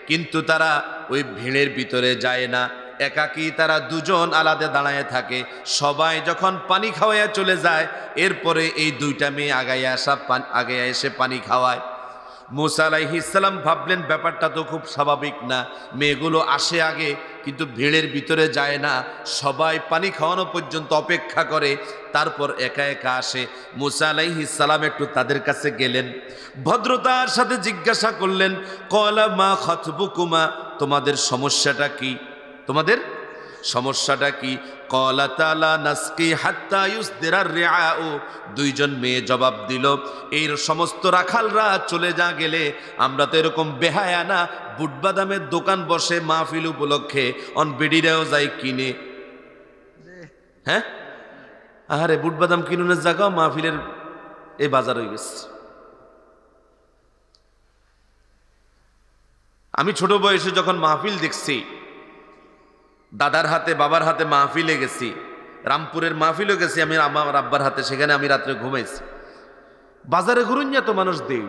কিন্তু তারা ওই ভিড়ের ভিতরে যায় না, একাকী তারা দুজন আলাদা দাঁড়ায় থাকে। সবাই যখন পানি খাওয়াইয়া চলে যায়, এরপরে এই দুইটা মেয়ে আগে এসে পানি খাওয়ায়। মুসা আলাইহিস সালাম ভাবলেন ব্যাপারটা তো খুব স্বাভাবিক না, মেয়েগুলো আসে আগে কিন্তু ভিড়ের ভিতরে যায় না, সবাই পানি খাওয়ানো পর্যন্ত অপেক্ষা করে, তারপর একা একা আসে। মুসা আলাইহিস সালাম একটু তাদের কাছে গেলেন, ভদ্রতার সাথে জিজ্ঞাসা করলেন, ক্বালা মা খাতবুকুমা, তোমাদের সমস্যাটা কি? তোমাদের সমস্যাটা কি? ক্বালাতা লা নাসকি হাত্তা ইউসদিরার রিআউ, দুইজন মেয়ে জবাব দিল, এই সমস্ত রাখালরা চলে যা গেলে আমরা তো এরকম বেহায়া না, বুটবাদামের দোকান বসে মাহফিল উপলক্ষে, অন বেডিরাও যাই কিনে। হ্যাঁ, আরে বুটবাদাম কিনুনের জায়গা মাহফিলের এই বাজার হয়ে গেছে। আমি ছোট বয়সে যখন মাহফিল দেখছি, দাদার হাতে বাবার হাতে মাহফিলে গেছি, রামপুরের মাহফিলও গেছি আমি আমার আব্বার হাতে, সেখানে আমি রাত্রে ঘুমাইছি। বাজারে ঘুরুন যা তো মানুষ দেই,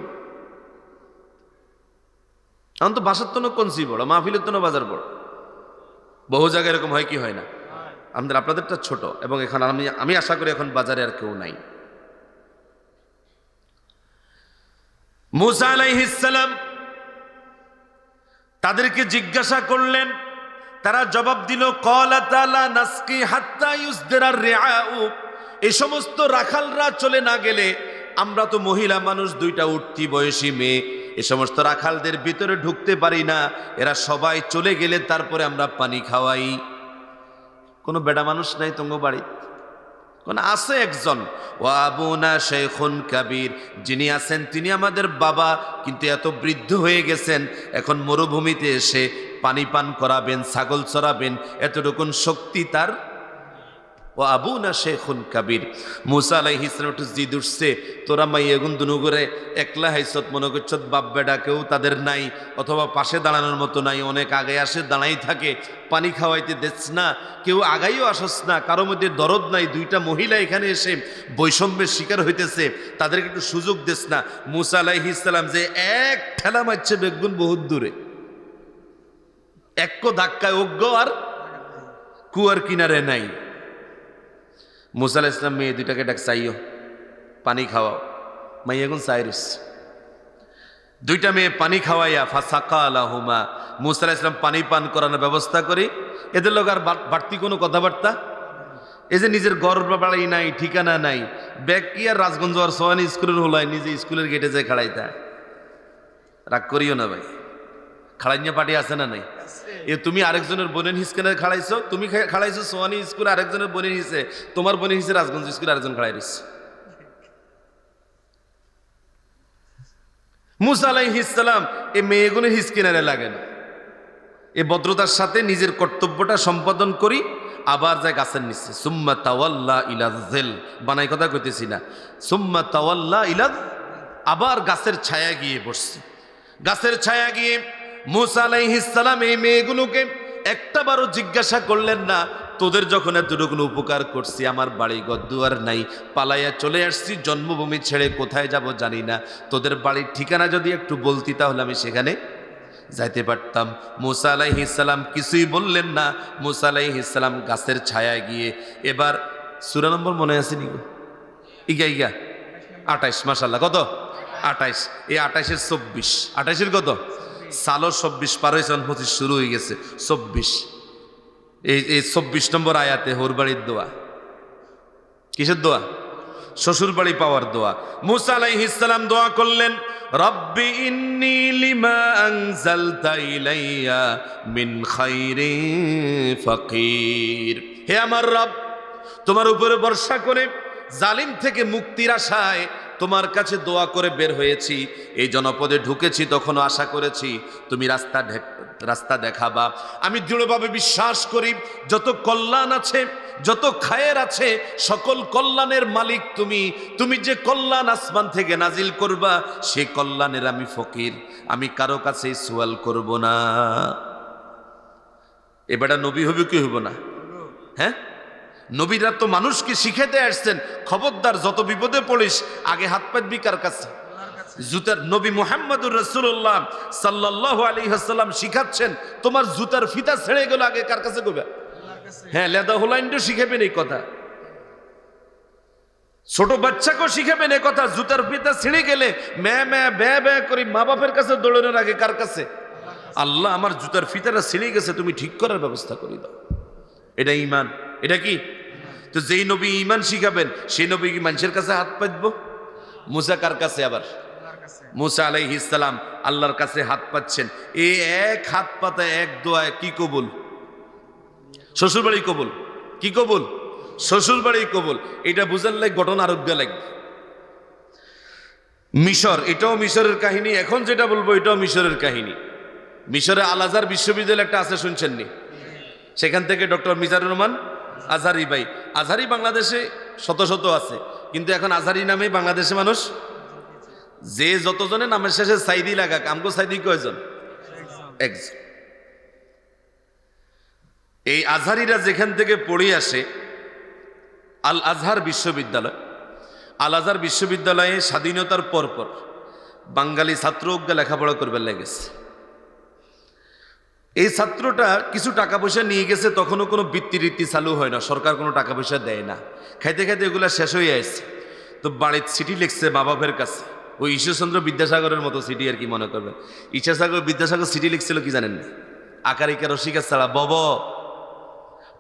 এখন তো বাসার তো কনসি বড়, মাহফিলের তো বাজার বড়। বহু জায়গায় এরকম হয় কি হয় না? আপনাদেরটা ছোট, এবং এখানে আমি আশা করি এখন বাজারে আর কেউ নাই। মুসা আলাইহিস সালাম তাদেরকে জিজ্ঞাসা করলেন, তারা জবাব দিল, ক্বালাতা লা নাসকি হাত্তা ইউসদিরার রিআউ, এই সমস্ত রাখালরা চলে না গেলে আমরা তো মহিলা মানুষ, দুইটা উঠতি বয়সী মেয়ে, এ সমস্ত রাখালদের ভিতরে ঢুকতে পারি না। এরা সবাই চলে গেলে তারপরে আমরা পানি খাওয়াই। কোনো বেডা মানুষ নাই তোমার বাড়ি? কোন আছে একজন, ও আবুনা শেখুন কাবীর, যিনি আছেন তিনি আমাদের বাবা, কিন্তু এত বৃদ্ধ হয়ে গেছেন, এখন মরুভূমিতে এসে পানি পান করাবেন, ছাগল চড়াবেন, এতটুকুন শক্তি তার। ও আবুনা শেখুন কাবীর। মুসা আলাইহিস সালাম একটু জিদ উঠছে, তোরা মাই এগুন দুনু করে একলা হাইছত, মনে করছত বাপ বেডা কেউ তাদের নাই, অথবা পাশে দাঁড়ানোর মতো নাই, অনেক আগে আসে দাঁড়াই থাকে, পানি খাওয়াইতে দিস না, কেউ আগাইও আসস না, কারো মধ্যে দরদ নাই, দুইটা মহিলা এখানে এসে বৈষম্যের শিকার হইতেছে, তাদেরকে একটু সুযোগ দিস না। মুসা আলাইহিস সালাম যে এক ঠেলা মারছে বেগুন বহুত দূরে, এক ধাক্কায় অজ্ঞ আর কুয়ার কিনারে নাই। মুসা আলাইহিস সালাম মেয়ে দুইটাকে ডাক, চাইও পানি খাওয়াও। মাই এখন চাইরিস দুইটা মেয়ে পানি খাওয়াইয়া ফাসাকা আলাহুমা, মুসা আলাইহিস সালাম পানি পান করানোর ব্যবস্থা করি। এদের লোক আর বাড়তি কোনো কথাবার্তা, এই যে নিজের গর্ব বাড়াই নাই, ঠিকানা নাই, ব্যাগ কি আর রাজগঞ্জ আর সোহানি স্কুলের হলাই, নিজে স্কুলের গেটে যায় খাড়াইতা। রাগ করিও না ভাই, খাড়াইয়া পাটি আছে না নাই? এ তুমি আরেকজনের বোনের হিসকেনে খাড়াইছো, তুমি খাড়াইছো সোহানি স্কুলে আরেকজনের বোনের হিসে, তোমার বোনের হিসে রাজগঞ্জ স্কুলে আরেকজন খাড়াই রয়েছে। মুসা আলাইহিস সালাম এ মেয়েগুলো হিসকেনারে লাগে না, এ ভদ্রতার সাথে নিজের কর্তব্যটা সম্পাদন করি, আবার যায় গাছের নিচে। সুম্মা তাওয়াল্লা ইলা যিল, বানাই কথা কইতেছি না, সুম্মা তাওয়াল্লা ইলা, আবার গাছের ছায়া গিয়ে বসছে। গাছের ছায়া গিয়ে মুসা আলাইহিস সালাম এই মেয়েগুলোকে একটাবারও জিজ্ঞাসা করলেন না, তোদের যখন এতটুকু উপকার করছি, আমার বাড়ি ঘরদুয়ার নাই, পালাইয়া চলে আসছি, জন্মভূমি ছেড়ে কোথায় যাব জানি না, তোদের বাড়ির ঠিকানা যদি একটু বলতি তাহলে আমি সেখানে যাইতে পারতাম। মুসা আলাইহিস সালাম কিছুই বললেন না। মুসা আলাইহিস সালাম গাছের ছায়ায় গিয়ে, এবার সূরা নম্বর মনে আছে নি? ইগা 28, মাশাআল্লাহ। কত? 28। এই 28-এর 24, 28-এর কত? সালো 24 পার হয়েছে, 25 শুরু হয়ে গেছে, 24। এই 24 নম্বর আয়াতে হোর বাড়ির দোয়া। কিসের দোয়া? শ্বশুর বাড়ি পাওয়ার দোয়া। মুসা আলাইহিস সালাম দোয়া করলেন, রব্বি ইন্নী লিমা আনজালতা ইলাইয়া মিন খাইরিন ফাকির। হে আমার রব, তোমার উপরে ভরসা করে জালিম থেকে মুক্তির আশায় তোমার কাছে দোয়া করে বের হয়েছি। এই জনপদে ঢুকেছি, তখনও আশা করেছি তুমি রাস্তা দেখাবা। আমি দৃঢ়ভাবে বিশ্বাস করি যত কল্যাণ আছে, যত খায়ের আছে, সকল কল্যাণের মালিক তুমি। তুমি যে কল্যাণ আসমান থেকে নাজিল করবা, সে কল্যাণের আমি ফকির, আমি কারো কাছে সুয়াল করব না। এবারে নবী হবে কি হইব না? হ্যাঁ, নবীরা তো মানুষকে শিখাতে আসছেন, খবরদার যত বিপদে পড়িস আগে হাত পাতবি কার কাছে? জুতার। নবী মুহাম্মদুর রাসূলুল্লাহ সাল্লাল্লাহু আলাইহি ওয়াসাল্লাম শিখাচ্ছেন, তোমার জুতার ফিতা ছেড়ে গেল আগে কার কাছে কইবা? হ্যাঁ, লেদা হুলাইন্ডও শিখাবেন এই কথা, ছোট বাচ্চাকেও শিখাবেন এই কথা। জুতার ফিতা ছিঁড়ে গেলে ব্যা ব্যা করি মা বাপের কাছে দৌড়ানোর আগে কার কাছে? আল্লাহ, আমার জুতার ফিতাটা ছিঁড়ে গেছে, তুমি ঠিক করার ব্যবস্থা করে দাও। এটা ঈমান। এটা কি? তো যেই নবী ঈমান শিখাবেন, সেই নবী কি মানুষের কাছে হাত পাতবো? মুসা কার কাছে? আবার মুসা আলাইহিস সালাম আল্লাহর কাছে হাত পাচ্ছেন। এই এক হাত পাতা এক দোয়ায় কি কবুল? শ্বশুরবাড়ি কবুল। কি কবুল? শ্বশুরবাড়ি কবুল। এটা বুঝার লাগে ঘটনা আরোগ্য লাগবে। মিশর, এটাও মিশরের কাহিনী। এখন যেটা বলবো এটাও মিশরের কাহিনী। মিশরে আল আজহার বিশ্ববিদ্যালয় একটা আছে, শুনছেননি? সেখান থেকে ডক্টর মিজানুর রহমান আজহারি ভাই, আজহারি বাংলাদেশে শত শত আছে, কিন্তু এখন আজহারি নামে বাংলাদেশে মানুষ, যে যতজনের নামের শেষে সাইদি লাগাক, আমগো সাইদি কয়জন? একজন। এই আজহারিরা যেখান থেকে পড়ে আসে, আল আজহার বিশ্ববিদ্যালয়। আল আজহার বিশ্ববিদ্যালয়ে স্বাধীনতার পরপর বাঙালি ছাত্র লেখাপড়া করবার লেগেছে। এই ছাত্রটা কিছু টাকা পয়সা নিয়ে গেছে, তখনও কোনো বৃত্তি চালু হয় না, সরকার কোনো টাকা পয়সা দেয় না। খাইতে খাইতে এগুলো শেষ হয়ে আসছে, তো বাড়ির চিঠি লিখছে মা বাপের কাছে। ওই ঈশ্বরচন্দ্র বিদ্যাসাগরের মতো চিঠি আর কি, মনে করবেন। বিদ্যাসাগর চিঠি লিখছিল কি জানেন? আকারিকা রসিকা ছাড়া বব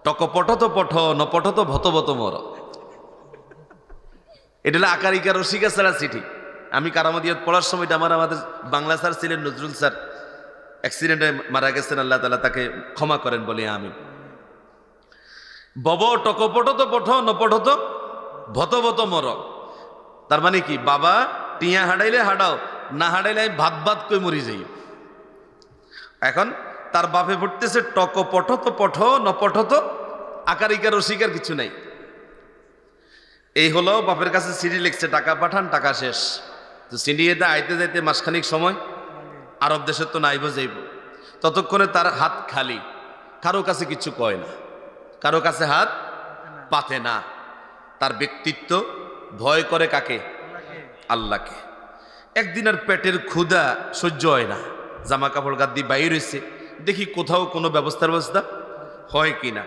টক পঠত পঠ ন পঠত ভত ভত মর। এটা হলো আকারিকা রসিকা ছাড়া চিঠি। আমি কারামদিয়াত পড়ার সময় এটা আমাদের বাংলা স্যার ছিলেন নজরুল স্যার, অ্যাক্সিডেন্টে মারা গেছেন, আল্লাহ তাআলা তাকে ক্ষমা করেন বলে আমি। বব টকপটত পঠ নপঠত ভত ভত মর। তার মানে কি, বাবা টিয়া হাডাইলে হাডাও, না হাডাইলে আমি ভাত ভাত কই মরি যাই। এখন তার বাপে পড়তেছে টকপঠত পঠ নপঠত, আকারিকা রসিকার কিছু নাই। এই হলো বাপের কাছে চিঠি লিখছে, টাকা পাঠান, টাকা শেষ। তো চিঠি এটা আইতে যাইতে মাসখানিক সময়, আরব দেশের তো নাইব যাইব, ততক্ষণে তার হাত খালি, কারো কাছে কিছু কয় না, কারো কাছে হাত পাতে না। তার ব্যক্তিত্ব ভয় করে কাকে? আল্লাহকে। একদিন আর পেটের ক্ষুধা সহ্য হয় না, জামা কাপড় গাদ দিয়ে বাইর হয়েছে, দেখি কোথাও কোনো ব্যবস্থা হয় কিনা।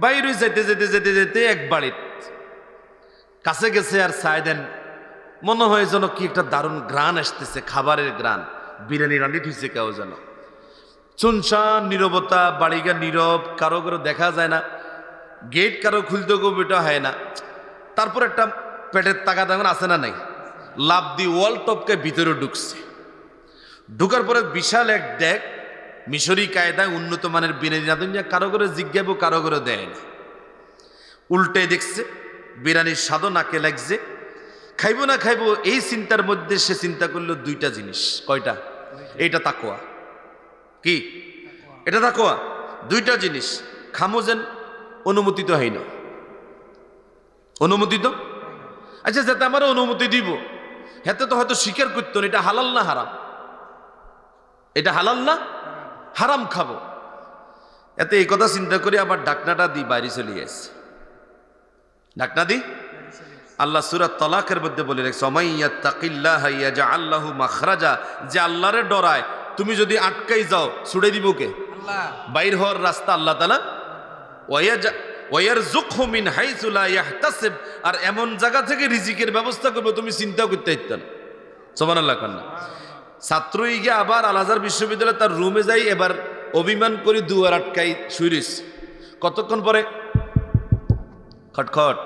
বাইর হয়ে যেতে যেতে যেতে যেতে এক বাড়ির কাছে গেছে, আর চাই দেন, মনে হয় যেন কি একটা দারুণ গ্রান আসতেছে, খাবারের গ্রান, বিরিয়ানি রান্নি থুইছে কেউ যেন। শুনশান নীরবতা, বাড়িঘর নীরব, কারো কারো দেখা যায় না, গেট কারো খুলতে কবিটা হয় না। তারপর একটা পেটের টাকা তেমন আছে না নাই, লাভ দি ওয়াল টপকে ভিতরে ঢুকছে। ঢুকার পরে বিশাল এক ডেক, মিশরি কায়দায় উন্নত মানের বিরিয়ানি রাঁধুন, কারো করে জিজ্ঞাবো, কারো করে দেয় না। উল্টে দেখছে বিরিয়ানির স্বাদও নাকে লাগছে, খাইবো না খাইবো এই চিন্তার মধ্যে সে চিন্তা করলো দুইটা জিনিস। কয়টা? এইটা তাকওয়া। কি এটা? তাকওয়া। দুইটা জিনিস খামো যেন অনুমতি তো হয় না, অনুমতি তো, আচ্ছা যাতে আমার অনুমতি দিব, হেতে তো হয়তো স্বীকার করতো না এটা হালাল না হারাম, এটা হালাল না হারাম খাবো। এতে এই কথা চিন্তা করে আবার ডাকনাটা দি বাইরে চলে আসছে। ডাকনা দি আল্লাহ সূরা তালাকের মধ্যে বলে রাখছে, ওমাইয়াত্তাকিল্লাহা ইয়াজআল লাহু মাখরাজা, যে আল্লাহরে ডরায়, তুমি যদি আটকাই যাও ছুড়ে দিব কে? আল্লাহ। বাইর হওয়ার রাস্তা আল্লাহ তাআলা। ওয়ারযুকহু মিন হাইসু লা ইয়াহতাসিব, আর এমন জায়গা থেকে রিজিকের ব্যবস্থা করবে তুমি চিন্তাও করতে পারত না। সুবহানাল্লাহ। কান্না ছাত্রই গিয়ে আবার আল আজহার বিশ্ববিদ্যালয়ে তার রুমে যাই, এবার অভিমান করে দুয়ার আটকাই শুয়ে রইছে। কতক্ষণ পরে খটখট,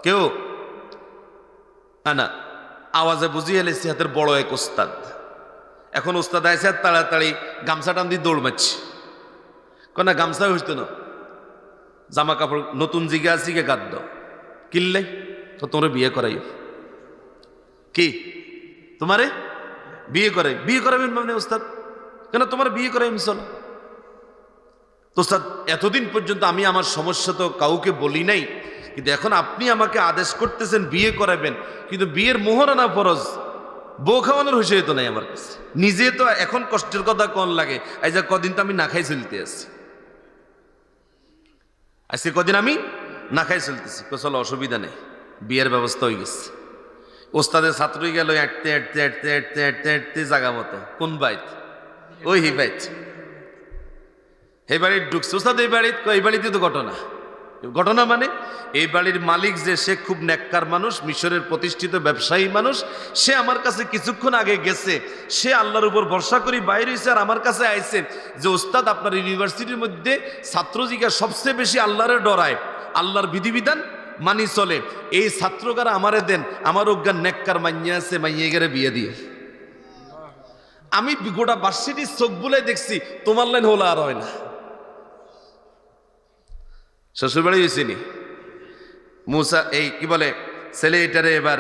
কেউ না, আওয়াজে বুঝিয়ে এলেছি হাতের বড় এক ওস্তাদ। এখন ওস্তাদ আইসে তাড়াতাড়ি গামছা টান দিয়ে দৌড় মারছি, না গামছা হইতো না, জামা কাপড় নতুন জিগা জিগে গাদ্দ কিনলে তো তোমার বিয়ে করাই। কি তোমারে বিয়ে করাবেন মানে ওস্তাদ? কেন তোমার বিয়ে করাই চলো তো ওস্তাদ। এতদিন পর্যন্ত আমি আমার সমস্যা তো কাউকে বলি নাই, কিন্তু এখন আপনি আমাকে আদেশ করতেছেন বিয়ে করাবেন, কিন্তু বিয়ের মোহরানা ফরজ, বউ খাওয়ানোর হয়েছে তো নাই আমার কাছে। নিজে তো এখন কষ্টের কথা কোন লাগে, এই যে কদিন তো আমি না খাই চলতে আসছি, আজকে কদিন আমি না খাই চলতেছি, চলো অসুবিধা নেই, বিয়ের ব্যবস্থা হয়ে গেছে। ওস্তাদের ছাত্রই গেল এঁটতে এঁটতে এঁটতে এঁটতে এঁটতে এঁটতে জায়গা মতো, কোন বাইত? ওই হি বাইত। এই বাড়ির ঢুকছে ওস্তাদ, এই বাড়িতে তো ঘটনা মানে এই বাড়ির মালিক যে, সে খুব নেককার মানুষ, মিশরের প্রতিষ্ঠিত ব্যবসায়ী মানুষ। সে আমার কাছে কিছুক্ষণ আগে গেছে, সে আল্লাহর উপর ভরসা করি বাইরে হয়েছে, আর আমার কাছে আইছে যে ওস্তাদ আপনার ইউনিভার্সিটির মধ্যে ছাত্রজিকা সবচেয়ে বেশি আল্লাহরে ডরায়, আল্লাহর বিধিবিধান মানি চলে, এই ছাত্রকারা আমারে দেন, আমার অজ্ঞান নেককার মাইয়া আছে, মাইয়া গেলে বিয়ে দিয়ে। আমি গোটা ভার্সিটির চোখ বুলে দেখছি, তোমার লাইন হলো আর হয় না। শ্বশুরবাড়ি হয়েছে নি মুসা, এই কি বলে ছেলে এটারে এবার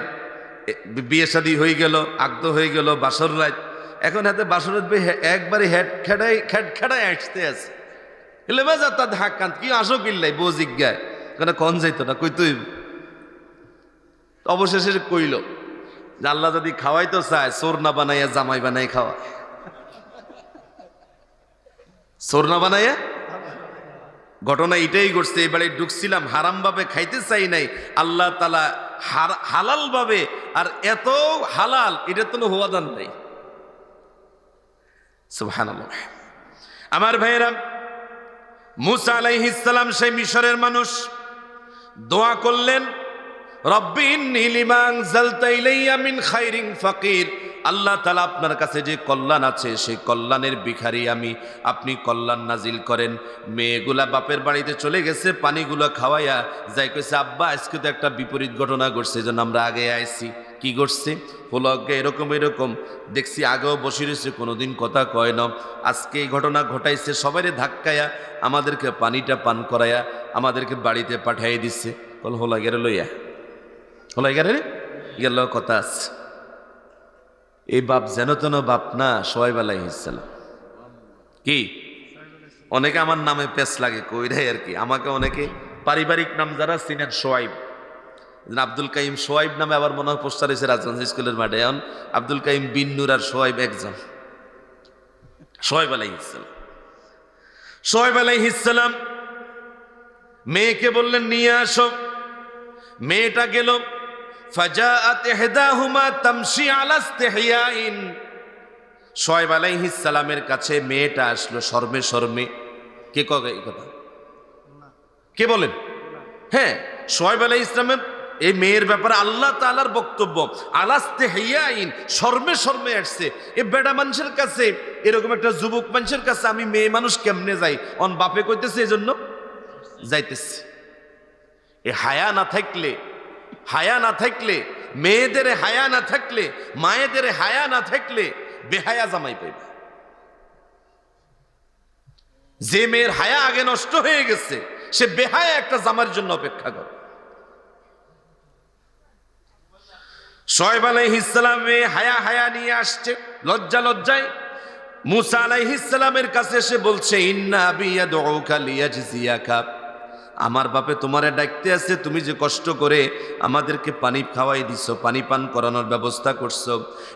বিয়ে শাদী হয়ে গেল, আগদ হয়ে গেল, বাসর রাত। এখন হাতে বাসর রাত একবারে হেড খেড়াই আসতে আছে, এলে বাজা তার হাক কান্ত কি আসো কিল্লাই বউ জিজ্ঞায়, কেন কন যাইতো না, কই তুই অবশেষে কইল যে আল্লাহ যদি খাওয়াইতো চায়, সোর না বানাইয়া জামাই বানাই খাওয়া, সোর না বানাইয়া। ঘটনা এটাই ঘটছে, এবারে ঢুকছিলাম হারাম ভাবে খাইতে চাই নাই, আল্লাহ তাআলা হালাল ভাবে, আর এত হালাল এটা তো হওয়া দান নাই। সুবহানাল্লাহ। আমার ভাইয়েরা, মুসা আলাইহিস সালাম সেই মিশরের মানুষ, দোয়া করলেন, রব্বি ইন্নী লিমা আনজালতা ইলাইয়া মিন খাইরিন ফাকির, আল্লাহ তাআলা আপনার কাছে যে কল্যাণ আছে সেই কল্যাণের ভিখারি আমি, আপনি কল্যাণ নাজিল করেন। মেয়েগুলা বাপের বাড়িতে চলে গেছে, পানিগুলো খাওয়াইয়া যাই কইছে আব্বা আজকে তো একটা বিপরীত ঘটনা ঘটছে, এই জন্য আমরা আগে আইছি। কি ঘটছে? হলো আগে এরকম এরকম দেখছি, আগেও বসে রয়েছে, কোনোদিন কথা কয় না, আজকে এই ঘটনা ঘটাইছে, সবাই ধাক্কায়া আমাদেরকে পানিটা পান করাইয়া আমাদেরকে বাড়িতে পাঠাই দিচ্ছে। বল হলো গেরে লইয়া, হলো গেরে গেল কথা আছে। এই বাপ যেন তেন বাপ না, সোহাইব আলাইহিস সালাম। কি অনেকে আমার নামে পেছ লাগে কইরাই আর কি, আমাকে অনেকে পারিবারিক নাম যারা চিনেন সোহাইব, আব্দুল কাইম সোহাইব নামে আবার মনে হয় পোস্টার হয়েছে রাজগঞ্জ স্কুলের মাঠে। এখন আব্দুল কাইম বিন নূর আর সোহাইব একজন। সোহাইব আলাইহিস সালাম, সোহাইব আলাইহিস সালাম মেয়েকে বললেন নিয়ে আসো। মেয়েটা গেল, ফাজাআত ইহদাহুমা তামশি আলা ইস্তিহয়াইন। সোহাইব আলাইহিস সালামের কাছে মেয়েটা আসলো শর্মে শর্মে। কে কবে এই কথা? কে বলেন? হ্যাঁ, সোহাইব আলাইহিস সালামের এই মেয়ের ব্যাপারে আল্লাহ তাআলার বক্তব্য, আলা ইস্তিহয়াইন, শর্মে শর্মে আসছে। এই বেড়া মানুষের কাছে, এরকম একটা যুবক মানুষের কাছে আমি মেয়ে মানুষ কেমনে যাই? অন বাপে কইতেছে এই জন্য যাইতেছে। এই হায়া না থাকলে, হায়া না থাকলে, মেয়েদের হায়া না থাকলে, মায়েদের হায়া না থাকলে বেহায়া জামাই পাইবে। যে মেয়ের হায়া আগে নষ্ট হয়ে গেছে সে বেহায়া একটা জামার জন্য অপেক্ষা করে। সোহাইব আলাইহিস সালাম হায়া হায়া নিয়ে আসছে, লজ্জা লজ্জায় মুসা আলাইহিস সালামের কাছে এসে বলছে ইন্না আবি ইয়াদউকা লিয়াজজিয়াকা, আমার বাপে তোমারে ডাকতে আছে, তুমি যে কষ্ট করে আমাদেরকে পানি খাওয়াই দিছো, পানি পান করানোর ব্যবস্থা করছো,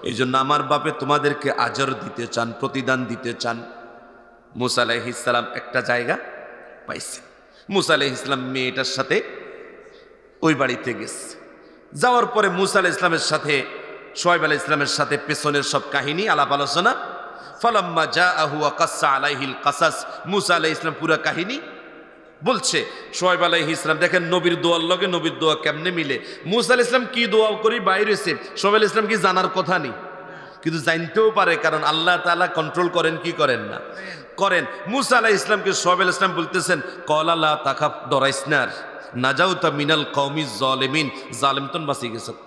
এই জন্য আমার বাপে তোমাদেরকে আজর দিতে চান, প্রতিদান দিতে চান। মুসা আলাইহিস সালাম একটা জায়গা পাইছে। মুসা আলাইহিস সালাম মেয়েটার সাথে ওই বাড়িতে গেছে। যাওয়ার পরে মুসা আলাইহিস সালামের সাথে সোহাইব আলাইহিস সালামের সাথে পেছনের সব কাহিনী আলাপ আলোচনা। ফালাম্মা জাআহু ওয়া কাসসা আলাইহিল কাসাস, মুসা আলাইহিস সালাম পুরো কাহিনী বলছে। সোহাইব আলাইহিস সালাম দেখেন নবীর দোয়ার লগে নবীর দোয়া কেমনে মিলে। মুসা আলাইহিস সালাম কি দোয়া করি বাইরে হয়েছে, সোহাইব আলাইহিস সালাম কি জানার কথা নেই, কিন্তু জানতেও পারে, কারণ আল্লাহ তাআলা কন্ট্রোল করেন কি করেন না করেন। মুসা আলাইহিস সালামকে সোহাইব আলাইহিস সালাম বলতেছেন ক্বালা লা তাখাফ, ডরাইস না, নাজাউতা মিনাল কওমিজ জালিমিন, জালেমতন বাঁচি গেছত,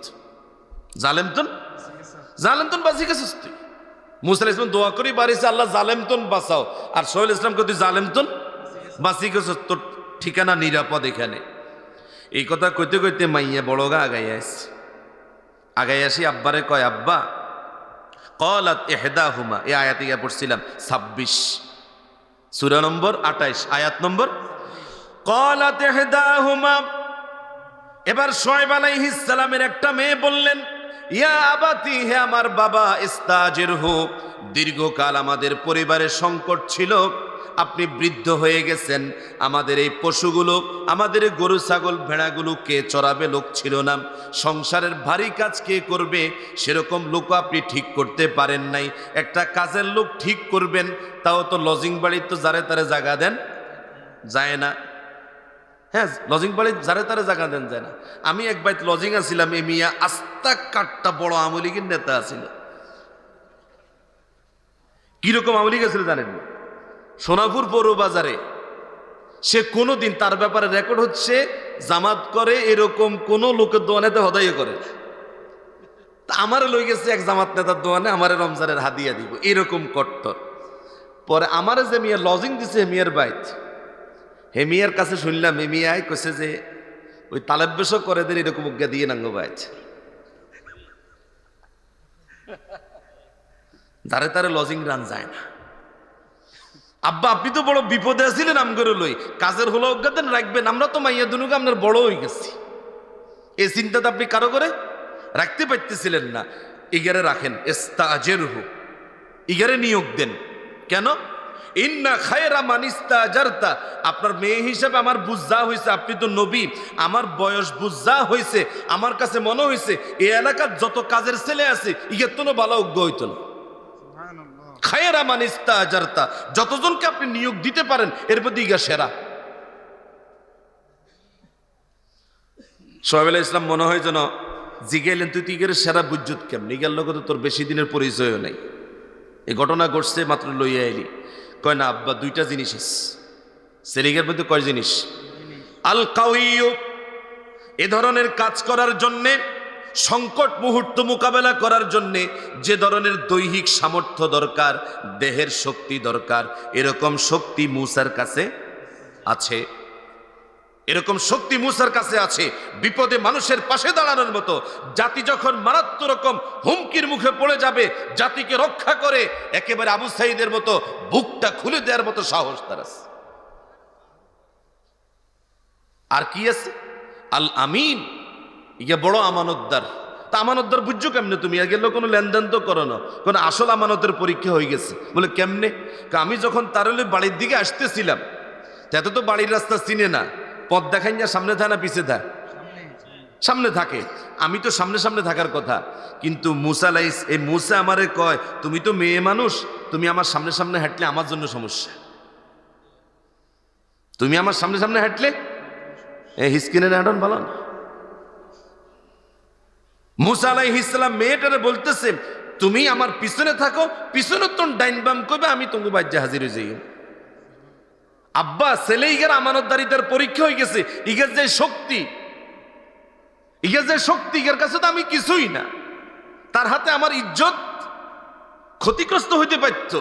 জালেমতন বাঁচি গেছিস তুই। মুসা আলাইহিস সালাম দোয়া করি বাড়িছে আল্লাহ জালেমতন বাঁচাও, আর সোহাইব আলাইহিস সালামকে তুই জালেমতন বাঁচি গেছিস, তোর ঠিকানা নিরাপদ এখানে। এই কথা কইতে কইতে মাইয়া বড়গা আগাই আসছে। আগাই আসি আব্বারে কয় আব্বা, ক্বালাত ইহদাহুমা, এই আয়াতে গিয়ে পড়ছিলাম 26 সূরা নম্বর 28 আয়াত নম্বর। ক্বালাত ইহদাহুমা, এবার সোহাইব আলাইহিস সালামের একটা মেয়ে বললেন ইয়া আবাতি, হে আমার বাবা, ইস্তাজিরহু, দীর্ঘকাল আমাদের পরিবারে সংকট ছিল, আপনি বৃদ্ধ হয়ে গেছেন, আমাদের এই পশুগুলো, আমাদের এই গরু ছাগল ভেড়াগুলো কে চড়াবে? লোক ছিল না, সংসারের ভারী কাজ কে করবে? সেরকম লোক আপনি ঠিক করতে পারেন নাই। একটা কাজের লোক ঠিক করবেন, তাও তো লজিং বাড়ির তো যারে তারে জায়গা দেন যায় না। হ্যাঁ, লজিং বাড়ির যারে তারে জায়গা দেন যায় না। আমি এক বাইত লজিং আছিলাম, এ মিয়া আস্তা কাটটা বড় আওয়ামী লীগের নেতা আছিল। কিরকম আওয়ামী লীগ আছিল জানেন? সোনাপুর পৌর বাজারে সে কোনোদিন, তার ব্যাপারে রেকর্ড হচ্ছে, জামাত করে এরকম কোন লোকের দোয়ানেতে হদাইও করে। আমারে লই গেছে এক জামাত নেতার দোয়ানে, আমারে রমজানের হাদিয়া দিব, এরকম কট্টর। পরে আমারে যে মিয়া লজিং দিছে হেমিয়ার বাইত, হেমিয়ার কাছে শুনলাম হেমিয়াই কইছে যে ওই তালেব বেশ করে দেন এরকম উজ্ঞা দিয়ে নাঙ্গ বাইত, যারে তারে লজিং রান যায় না। আব্বা আপনি তো বড় বিপদে আছিলেন, আমগরে লই কাজের হলো অজ্ঞাতেন রাখবেন, আমরা তো মাইয়া দুনুকে আপনার বড় হয়ে গেছি, এই চিন্তাটা আপনি কারো করে রাখতে পারতেছিলেন না। ইগারে রাখেন, ইস্তাজিরহু, ইগারে নিয়োগ দেন। কেন? ইন্না খায়রা মান ইস্তাজারতা, আপনার মেয়ে হিসাবে আমার বুঝা হয়েছে, আপনি তো নবী, আমার বয়স বুঝা হয়েছে, আমার কাছে মনে হয়েছে এই এলাকার যত কাজের ছেলে আছে ইগের তো ভালো অজ্ঞ হইত না। খায়রা মান ইস্তাজারতা, যতজনকে আপনি নিয়োগ দিতে পারেন এর মধ্যে ইগা সেরা। সোহাইব আলাইহিস সালাম মনে হয় যেন জিগাইলেন তুই তিগের সেরা বুজ্জুত কেমনি ইগার লোক তো তোর বেশি দিনের পরিচয়ও নাই, এই ঘটনা ঘটছে মাত্র লইয়া আইলি। কয় না আব্বা দুইটা জিনিস আছে সেলিগের মধ্যে। কয় জিনিস? আল কাউইয়্যু, এ ধরনের কাজ করার জন্যে, সংকট মুহূর্ত মোকাবেলা করার জন্যে যে ধরনের দৈহিক সামর্থ্য দরকার, দেহের শক্তি দরকার, এরকম শক্তি মূসার কাছে আছে। এরকম শক্তি মূসার কাছে আছে বিপদে মানুষের পাশে দাঁড়ানোর মতো। জাতি যখন মারাত্মক রকম হুমকির মুখে পড়ে যাবে, জাতিকে রক্ষা করে একেবারে আবু সাঈদের মতো বুকটা খুলে দেওয়ার মতো সাহস তার আছে। আর কি আছে? আল আমিন, ইয়ে বড় আমানতদার। তা আমানতদার বুঝছো কেমনে তুমি? আর গেল কোনো লেনদেন তো করো না, কোনো আসল আমানতের পরীক্ষা হয়ে গেছে। বলে কেমনে? আমি যখন তার বাড়ির দিকে আসতেছিলাম, তাতে তো বাড়ির রাস্তা চিনে না, পথ দেখাই না, সামনে থাকে না পিছে থাকে? সামনে থাকে। আমি তো সামনে সামনে থাকার কথা, কিন্তু এই মূসা আমারে কয় তুমি তো মেয়ে মানুষ, তুমি আমার সামনে সামনে হাঁটলে আমার জন্য সমস্যা। তুমি আমার সামনে সামনে হাঁটলে হিসকিনে নাডন ভালো না। মূসা আলাইহিস সালাম মেয়েটারে বলতেছে তুমি আমার পিছনে থাকো, পিছনে তো ডাইন বাম করবে, আমি তোমাকে বাজ্যে হাজির হয়ে যাই। আব্বা ছেলে ইগের আমানতদারিতার পরীক্ষা হয়ে গেছে। ইগের যে শক্তি, ইগের কাছে তো আমি কিছুই না। তার হাতে আমার ইজ্জত ক্ষতিগ্রস্ত হইতে পারত,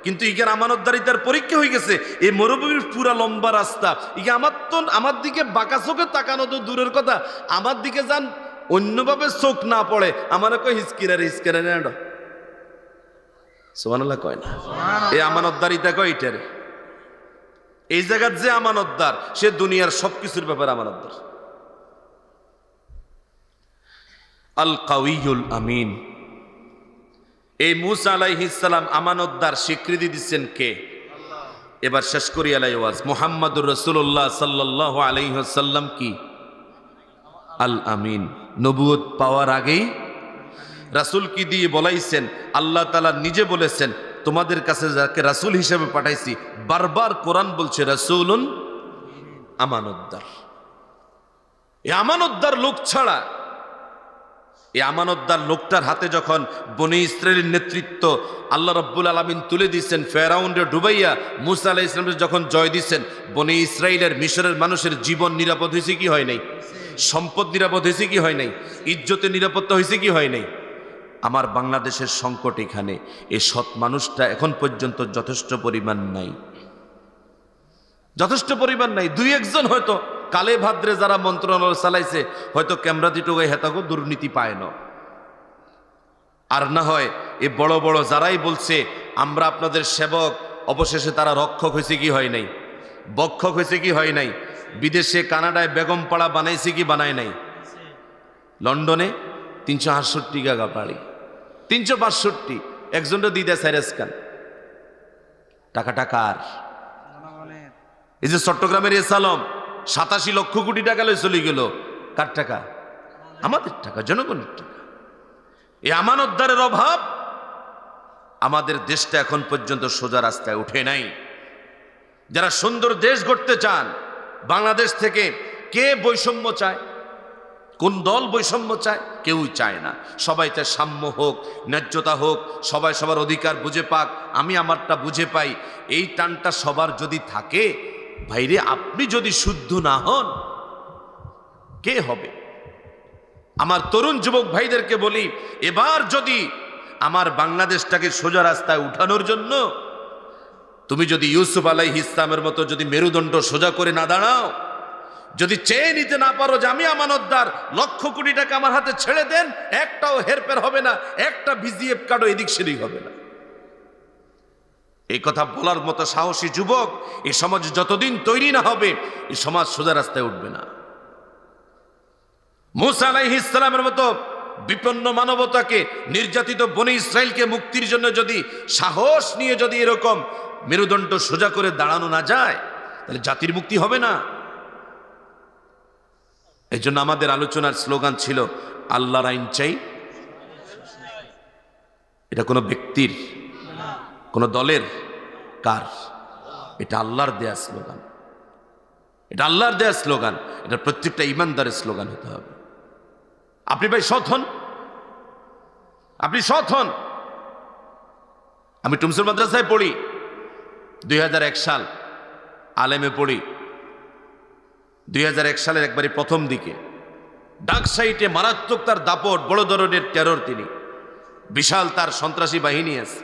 কিন্তু ইগের আমানতদারিতার পরীক্ষা হয়ে গেছে। এই মরুভূমির পুরা লম্বা রাস্তা ইগে আমার দিকে বাঁকা চোখে তাকানো তো দূরের কথা, আমার দিকে যান অন্যভাবে চোখ না পড়ে আমার কয় হিসকিরা নেড। সুবহানাল্লাহ কয় না? এই আমানতদারিতা কয় এটারে। এই জায়গার যে আমানতদার সে দুনিয়ার সবকিছুর ব্যাপারে আমানতদার। আল কাউইয়ুল আমিন। এই মূসা আলাইহিস সালাম আমানতদার স্বীকৃতি দিচ্ছেন কে? এবার শেষ করি আলাই ওয়াজ। মুহাম্মাদুর রাসূলুল্লাহ সাল্লাল্লাহু আলাইহি ওয়াসাল্লাম কি? আল আমিন। নবুয়ত পাওয়ার আগেই রাসূল কি দিয়ে বলাইছেন? আল্লাহ তাআলা নিজে বলেছেন তোমাদের কাছে যাকে রাসূল হিসেবে পাঠাইছি, বারবার কোরআন বলছে রাসূলুন আমানতদার। এই আমানতদার লোক ছাড়া, এই আমানতদার লোকটার হাতে যখন বনী ইসরাইলের নেতৃত্ব আল্লাহ রাব্বুল আলামিন তুলে দিয়েছেন, ফেরাউনরে ডুবাইয়া মূসা আলাইহিস সালামের যখন জয় দিয়েছেন, বনী ইসরাইলের মিশরের মানুষের জীবন নিরাপদ হয়েছে কি হয় নাই? সম্পদ নিরাপদ হয়েছে কি হয় নাই? ইজ্জতের নিরাপত্তা হয়েছে কি হয় নাই? আমার বাংলাদেশের সংকট এখানে, এই সৎ মানুষটা এখন পর্যন্ত যথেষ্ট পরিমাণ নাই, যথেষ্ট পরিমাণ নাই। দুই একজন হয়তো কালে ভাদ্রে যারা মন্ত্রণালয় চালাইছে হয়তো ক্যামেরা দিটোগাই হেতাগো দুর্নীতি পায় না, আর না হয় এ বড় বড় যারাই বলছে আমরা আপনাদের সেবক, অবশেষে তারা রক্ষক হয়েছে কি হয় নাই? বক্ষক হয়েছে কি হয় নাই? বিদেশে কানাডায় বেগম পাড়া বানাইছে কি বানায় নাই? লন্ডনে 368 টাকা পাড়ি, 365 একজনটা দিদা সাইরাস খান। টাকাটা কার? এই যে চট্টগ্রামের এসালম 87 লক্ষ কোটি টাকা লয়ে চলে গেল, কার টাকা? আমাদের টাকা, জনগণের টাকা। এই আমানতদারের অভাব আমাদের দেশটা এখন পর্যন্ত সোজা রাস্তায় উঠে নাই। যারা সুন্দর দেশ গড়তে চান, বাংলাদেশ থেকে কে বৈষম্য চায়? কোন দল বৈষম্য চায়? কেউই চায় না। সবাই চায় সাম্য হোক, ন্যায্যতা হোক, সবাই সবার অধিকার বুঝে পাক, আমি আমারটা বুঝে পাই। এই টানটা সবার যদি থাকে, ভাইরে আপনি যদি শুদ্ধ না হন কে হবে? আমার তরুণ যুবক ভাইদেরকে বলি, এবার যদি আমার বাংলাদেশটাকে সোজা রাস্তায় উঠানোর জন্য তুমি যদি ইউসুফ আলাইহিস সালামের মতো যদি মেরুদণ্ড সোজা করে না দাঁড়াও, যদি চেয়ে নিতে না পারো যে আমি আমানতদার, লক্ষ কোটি টাকা আমার হাতে ছেড়ে দেন, একটাও হেরফের হবে না, একটা ভিজিএফ কার্ডও এদিক সেদিক হবে না, এই কথা বলার মতো সাহসী যুবক এই সমাজ যতদিন তৈরি না হবে, এই সমাজ সোজা রাস্তায় উঠবে না। মূসা আলাইহিস সালামের মতো বিপন্ন মানবতাকে, নির্যাতিত বনী ইসরাইলকে মুক্তির জন্য যদি সাহস নিয়ে যদি এরকম মেরুদণ্ড সোজা করে দাঁড়ানো না যায়, তাহলে জাতির মুক্তি হবে না। এই জন্য আমাদের আলোচনার স্লোগান ছিল আল্লাহর আইন চাই। এটা কোনো ব্যক্তির, কোনো দলের, কার? এটা আল্লাহর দেয়া স্লোগান, এটা আল্লাহর দেয়া স্লোগান, এটা প্রত্যেকটা ইমানদারের স্লোগান হতে হবে। আপনি ভাই সৎ হন, আপনি সৎ হন। আমি টুমসুর মাদ্রাসায় পড়ি, 2001 সাল আলেমে পড়ি। 2001 সালের একবারে প্রথম দিকে ডাক সাইটে মারাত্মক তার দাপট, বড় ধরনের টেরর, তিনি বিশাল তার সন্ত্রাসী বাহিনী আছে।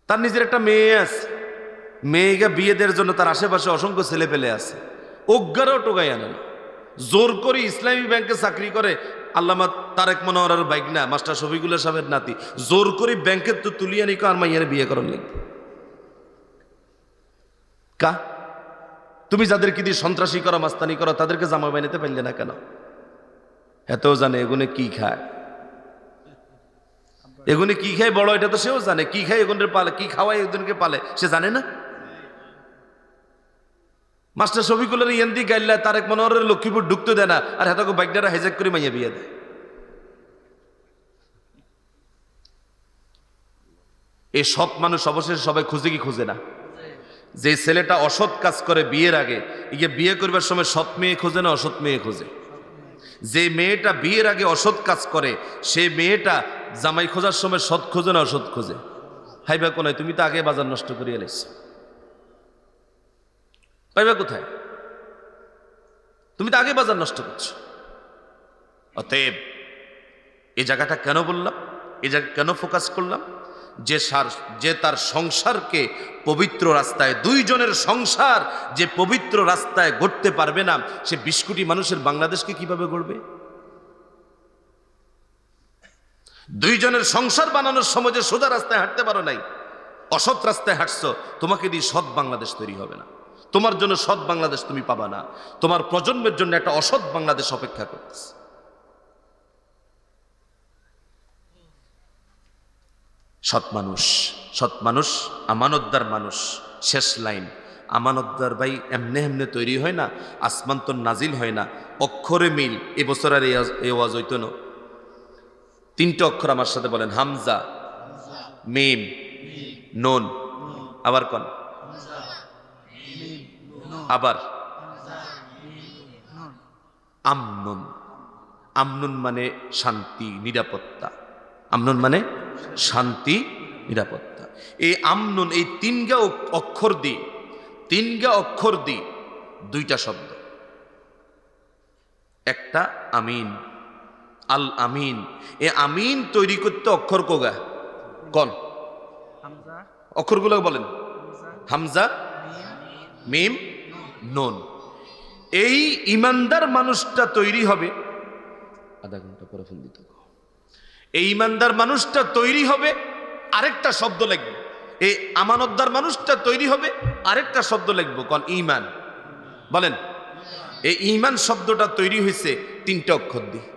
তার নিজের একটা মেয়ে আছে, মেয়েকে বিয়ে দেওয়ার জন্য তার আশেপাশে অসংখ্য ছেলে পেলে আছে। অজ্ঞারও টোকাই আনে না, জোর করে ইসলামী ব্যাংকে চাকরি করে আল্লামা তারেক মনোহরের বাইক না, মাস্টার শফিকুল্লাহ সাহেবের নাতি, জোর করে ব্যাংকের তো তুলিয়ে নিকো আর মাইয়ারে বিয়ে করার লাগবে। কা তুমি যাদেরকে দিয়ে সন্ত্রাসী করো, মাস্তানি করো, তাদেরকে জামা বানাতে পারলে না কেন? এতও জানে এগুনে কি খায়, এগুনে কি খায় বড়, এটা তো সেও জানে কি খায়, এগুনের পালে কি খাওয়ায়, এগুনকে পালে সে জানে না। মাস্টার শফিকুলের ইয়ান্দি গাইল্লা তারেক মনোহরের লক্ষ্মীপুর ঢুকতে দেয় না, আর হেতাকে বাইকডারা হাইজ্যাক করে মাইয়া বিয়ে দেয়। এই সৎ মানুষ অবশেষে সবাই খুঁজে কি খুঁজে না? যে ছেলেটা অসৎ কাজ করে বিয়ের আগে, ইয়ে বিয়ে করবার সময় সৎ মেয়ে খোঁজে না অসৎ মেয়ে খোঁজে। যে মেয়েটা বিয়ের আগে অসৎ কাজ করে, সেই মেয়েটা জামাই খোঁজার সময় সৎ খোঁজে না অসৎ খোঁজে। হাইবা কোনায়, তুমি তো আগে বাজার নষ্ট করিয়ে এলাইছো, পাইবা কোথায়? তুমি তো আগে বাজার নষ্ট করছো। অতএব এই জায়গাটা কেন বললাম, এই জায়গা কেন ফোকাস করলাম? যে তার সংসারকে পবিত্র রাস্তায়, দুইজনের সংসার যে পবিত্র রাস্তায় গড়তে পারবে না, সে 20 কোটি মানুষের বাংলাদেশকে কিভাবে গড়বে? দুইজনের সংসার বানানোর সময় যে সোজা রাস্তায় হাঁটতে পারো নাই, অসৎ রাস্তায় হাঁটছো, তোমাকে দিয়ে সৎ বাংলাদেশ তৈরি হবে না। তোমার জন্য সৎ বাংলাদেশ তুমি পাবা না, তোমার প্রজন্মের জন্য একটা অসৎ বাংলাদেশ অপেক্ষা করতেছে। সৎ মানুষ আমানতদার মানুষ। শেষ লাইন, আমানতদার ভাই এমনে এমনে তৈরি হয় না, আসমান তো নাজিল হয় না। অক্ষরে মিল, এবছর আর এই ওয়াজ হইতো না। 3টে অক্ষর আমার সাথে বলেন, হামজা, মিম, নুন। আবার কোন, আবার আমনুন। আমনুন মানে শান্তি, নিরাপত্তা। আমনুন মানে শান্তি, নিরাপত্তা। এই আমনুন, এই 3 অক্ষর দি 2টা শব্দ। একটা আমিন, আল আমিন। এ আমিন তৈরি করতে অক্ষর কোগা কোন? অক্ষরগুলো বলেন, হামজা, মিম, নুন। এই ইমানদার মানুষটা তৈরি হবে, আধা ঘন্টা পরে ফোন দিতে। এই ইমানদার মানুষটা তৈরি হবে, আরেকটা শব্দ লিখবে। এই আমানতদার মানুষটা তৈরি হবে, আরেকটা শব্দ লিখবো কোন? ঈমান। বলেন, এই ঈমান শব্দটা তৈরি হয়েছে 3টে অক্ষর দিয়ে।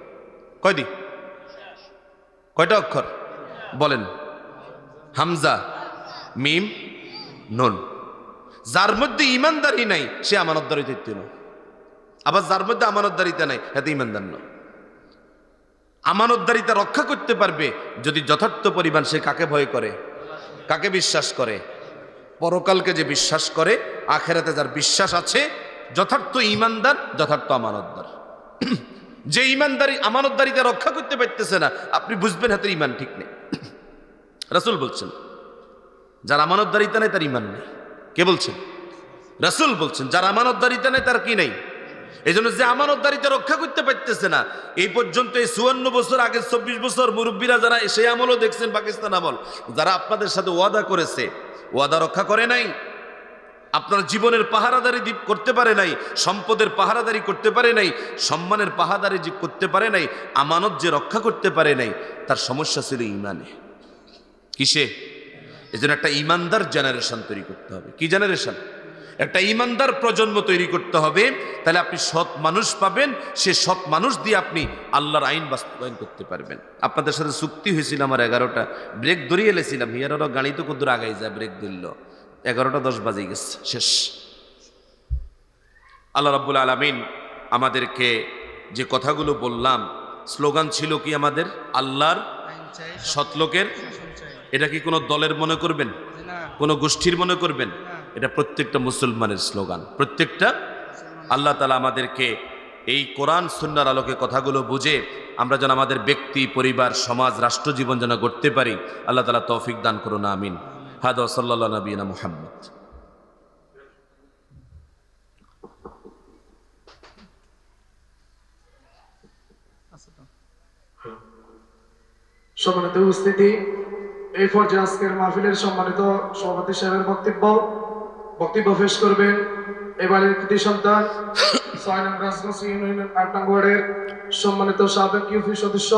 কয়টা অক্ষর বলেন? হামজা, মিম, নুন। যার মধ্যে ঈমানদারি নাই সে আমানতদারিতে না, আবার যার মধ্যে আমানতদারিতা নাই এতে ঈমানদার না। আমানতদারিতা রক্ষা করতে পারবে যদি যথার্থ পরিমাণ সে কাকে ভয় করে, কাকে বিশ্বাস করে? পরকালকে যে বিশ্বাস করে, আখেরাতে যার বিশ্বাস আছে, যথার্থ ঈমানদার, যথার্থ আমানতদার। যে ঈমানদারি আমানতদারিতা রক্ষা করতে পারতেছে না, আপনি বুঝবেন হাতের ঈমান ঠিক নেই। রাসূল বলছেন, যার আমানতদারিতা নেই তার ঈমান নেই। কে বলছেন? রাসূল বলছেন, যার আমানতদারিতা নেই তার কি নেই? এই জন্য যে আমানতদারিতা রক্ষা করতে পারতেছে না, এই পর্যন্ত এই 54 বছর আগে, 24 বছর মুরব্বীরা যারা সেই আমলও দেখছেন, পাকিস্তান আমল, যারা আপনাদের সাথে ওয়াদা করেছে, ওয়াদা রক্ষা করে নাই, আপনার জীবনের পাহারাদারি করতে পারে নাই, সম্পদের পাহারাদারি করতে পারে নাই, সম্মানের পাহারাদারি যে করতে পারে নাই, আমানত যে রক্ষা করতে পারে নাই, তার সমস্যা ছিল ঈমানে। কিসে? এই জন্য একটা ঈমানদার জেনারেশন তৈরি করতে হবে। কি জেনারেশন? একটা ঈমানদার প্রজন্ম তৈরি করতে হবে। তাহলে আপনি সৎ মানুষ পাবেন, সে সৎ মানুষ দিয়ে আপনি আল্লাহর আইন বাস্তবায়ন করতে পারবেন। আপনাদের সাথে চুক্তি হয়েছিল আমার 11টা, ব্রেক ধরিয়ে এলেছিলাম, হিয়ারও গাড়ি তো কদ্দুর আগাই যায়, ব্রেক ধরল 11টা 10 বাজে গেছে, শেষ। আল্লাহ রাব্বুল আলামিন আমাদেরকে যে কথাগুলো বললাম, স্লোগান ছিল কি আমাদের? আল্লাহর সৎলোকের। এটা কি কোনো দলের মনে করবেন, কোনো গোষ্ঠীর মনে করবেন? এটা প্রত্যেকটা মুসলমানের স্লোগান, প্রত্যেকটা। আল্লাহ তাআলা আমাদেরকে এই কোরআন সুন্নাহর আলোকে কথাগুলো বুঝে আমরা যেন আমাদের ব্যক্তি, পরিবার, সমাজ, রাষ্ট্র জীবন যেন গড়তে পারি। আল্লাহ তাআলা তৌফিক দান করুন, আমিন। হাদা সাল্লাল্লাহু নবিয়িনা মুহাম্মদ। সম্মানিত উপস্থিতি, এই পর্যায়ে আজকের মাহফিলের সম্মানিত সভাপতি সাহেবের বক্তব্য পেশ করবেন এই বাড়ির কৃতি সন্তান ৬ নং রাজগঞ্জ ইউনিয়ন ৮ নং ওয়ার্ডের সম্মানিত সাবেক ইউপি সদস্য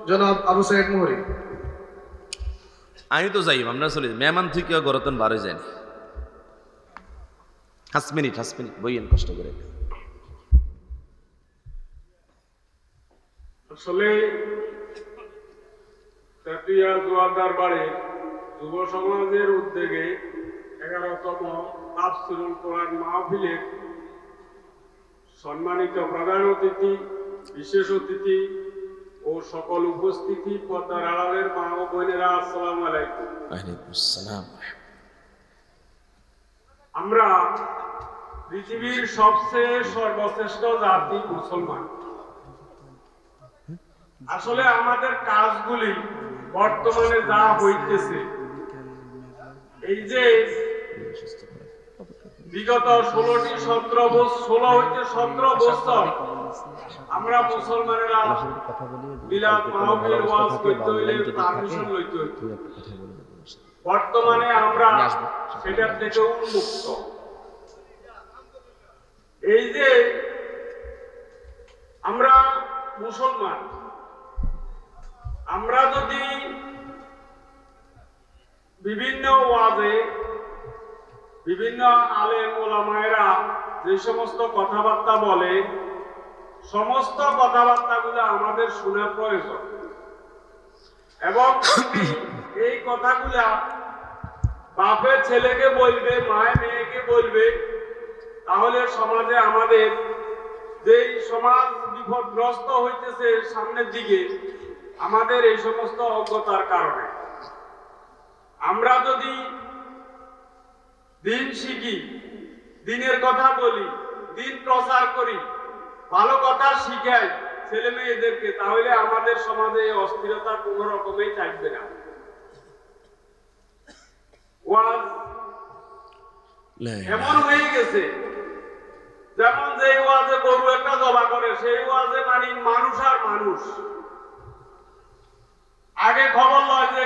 জনাব আবু সাইদ মুহুরী। আমি তো যাই, আমরা চলে মেহমান থেকে গরতন বারে যায়নি। 5 মিনিট বইয়েন কষ্ট করে। আসলে তেতুলিয়া জোয়ারদার বাড়ির যুব সমাজের উদ্যোগে 11তম তাফসীরুল কোরআন মাহফিলের সম্মানিত প্রধান অতিথি, বিশেষ অতিথি ও সকল উপস্থিতি, পর্দার আড়ালের মা ও বোনেরা, আসসালামু আলাইকুম। ওয়ালাইকুম আসসালাম। আমরা পৃথিবীর সবচেয়ে সর্বশ্রেষ্ঠ জাতি মুসলমান। আসলে আমাদের কাজগুলি বর্তমানে যা হইতেছে, এই যে বিগত 16 হইতে 17 বছর আমরা মুসলমানেরা মিলাদ মাহফিল ওয়াজ করতে হইলে পারমিশন লইতে হইতো। বর্তমানে আমরা সেটার থেকে উন্মুক্ত। এই যে আমরা মুসলমান, আমরা যদি বিভিন্ন ওয়াজে বিভিন্ন আলেম ওলামায়েরা যে সমস্ত কথাবার্তা বলে, সমস্ত কথাবার্তাগুলো আমাদের শোনা প্রয়োজন। এবং এই কথাগুলা বাপে ছেলেকে বলবে, মায়ে মেয়েকে বলবে, তাহলে সমাজে আমাদের যেই সমাজ বিপদগ্রস্ত হইতেছে সামনের দিকে, আমাদের এই সমস্ত অজ্ঞতার কারণে। আমরা যদি দিন শিখি, দিনের কথা বলি, দিন প্রচার করি, ভালো কথা শিখাই ছেলে মেয়েদেরকে, তাহলে আমাদের সমাজে এই অস্থিরতা কোনো রকমেই থাকবে না। ওয়াজ এমন হয়ে গেছে, যেমন যে ওয়াজে গরু একটা জবা করে, সেই ওয়াজে মানে মানুষ আর মানুষ। আগে খবর লয় যে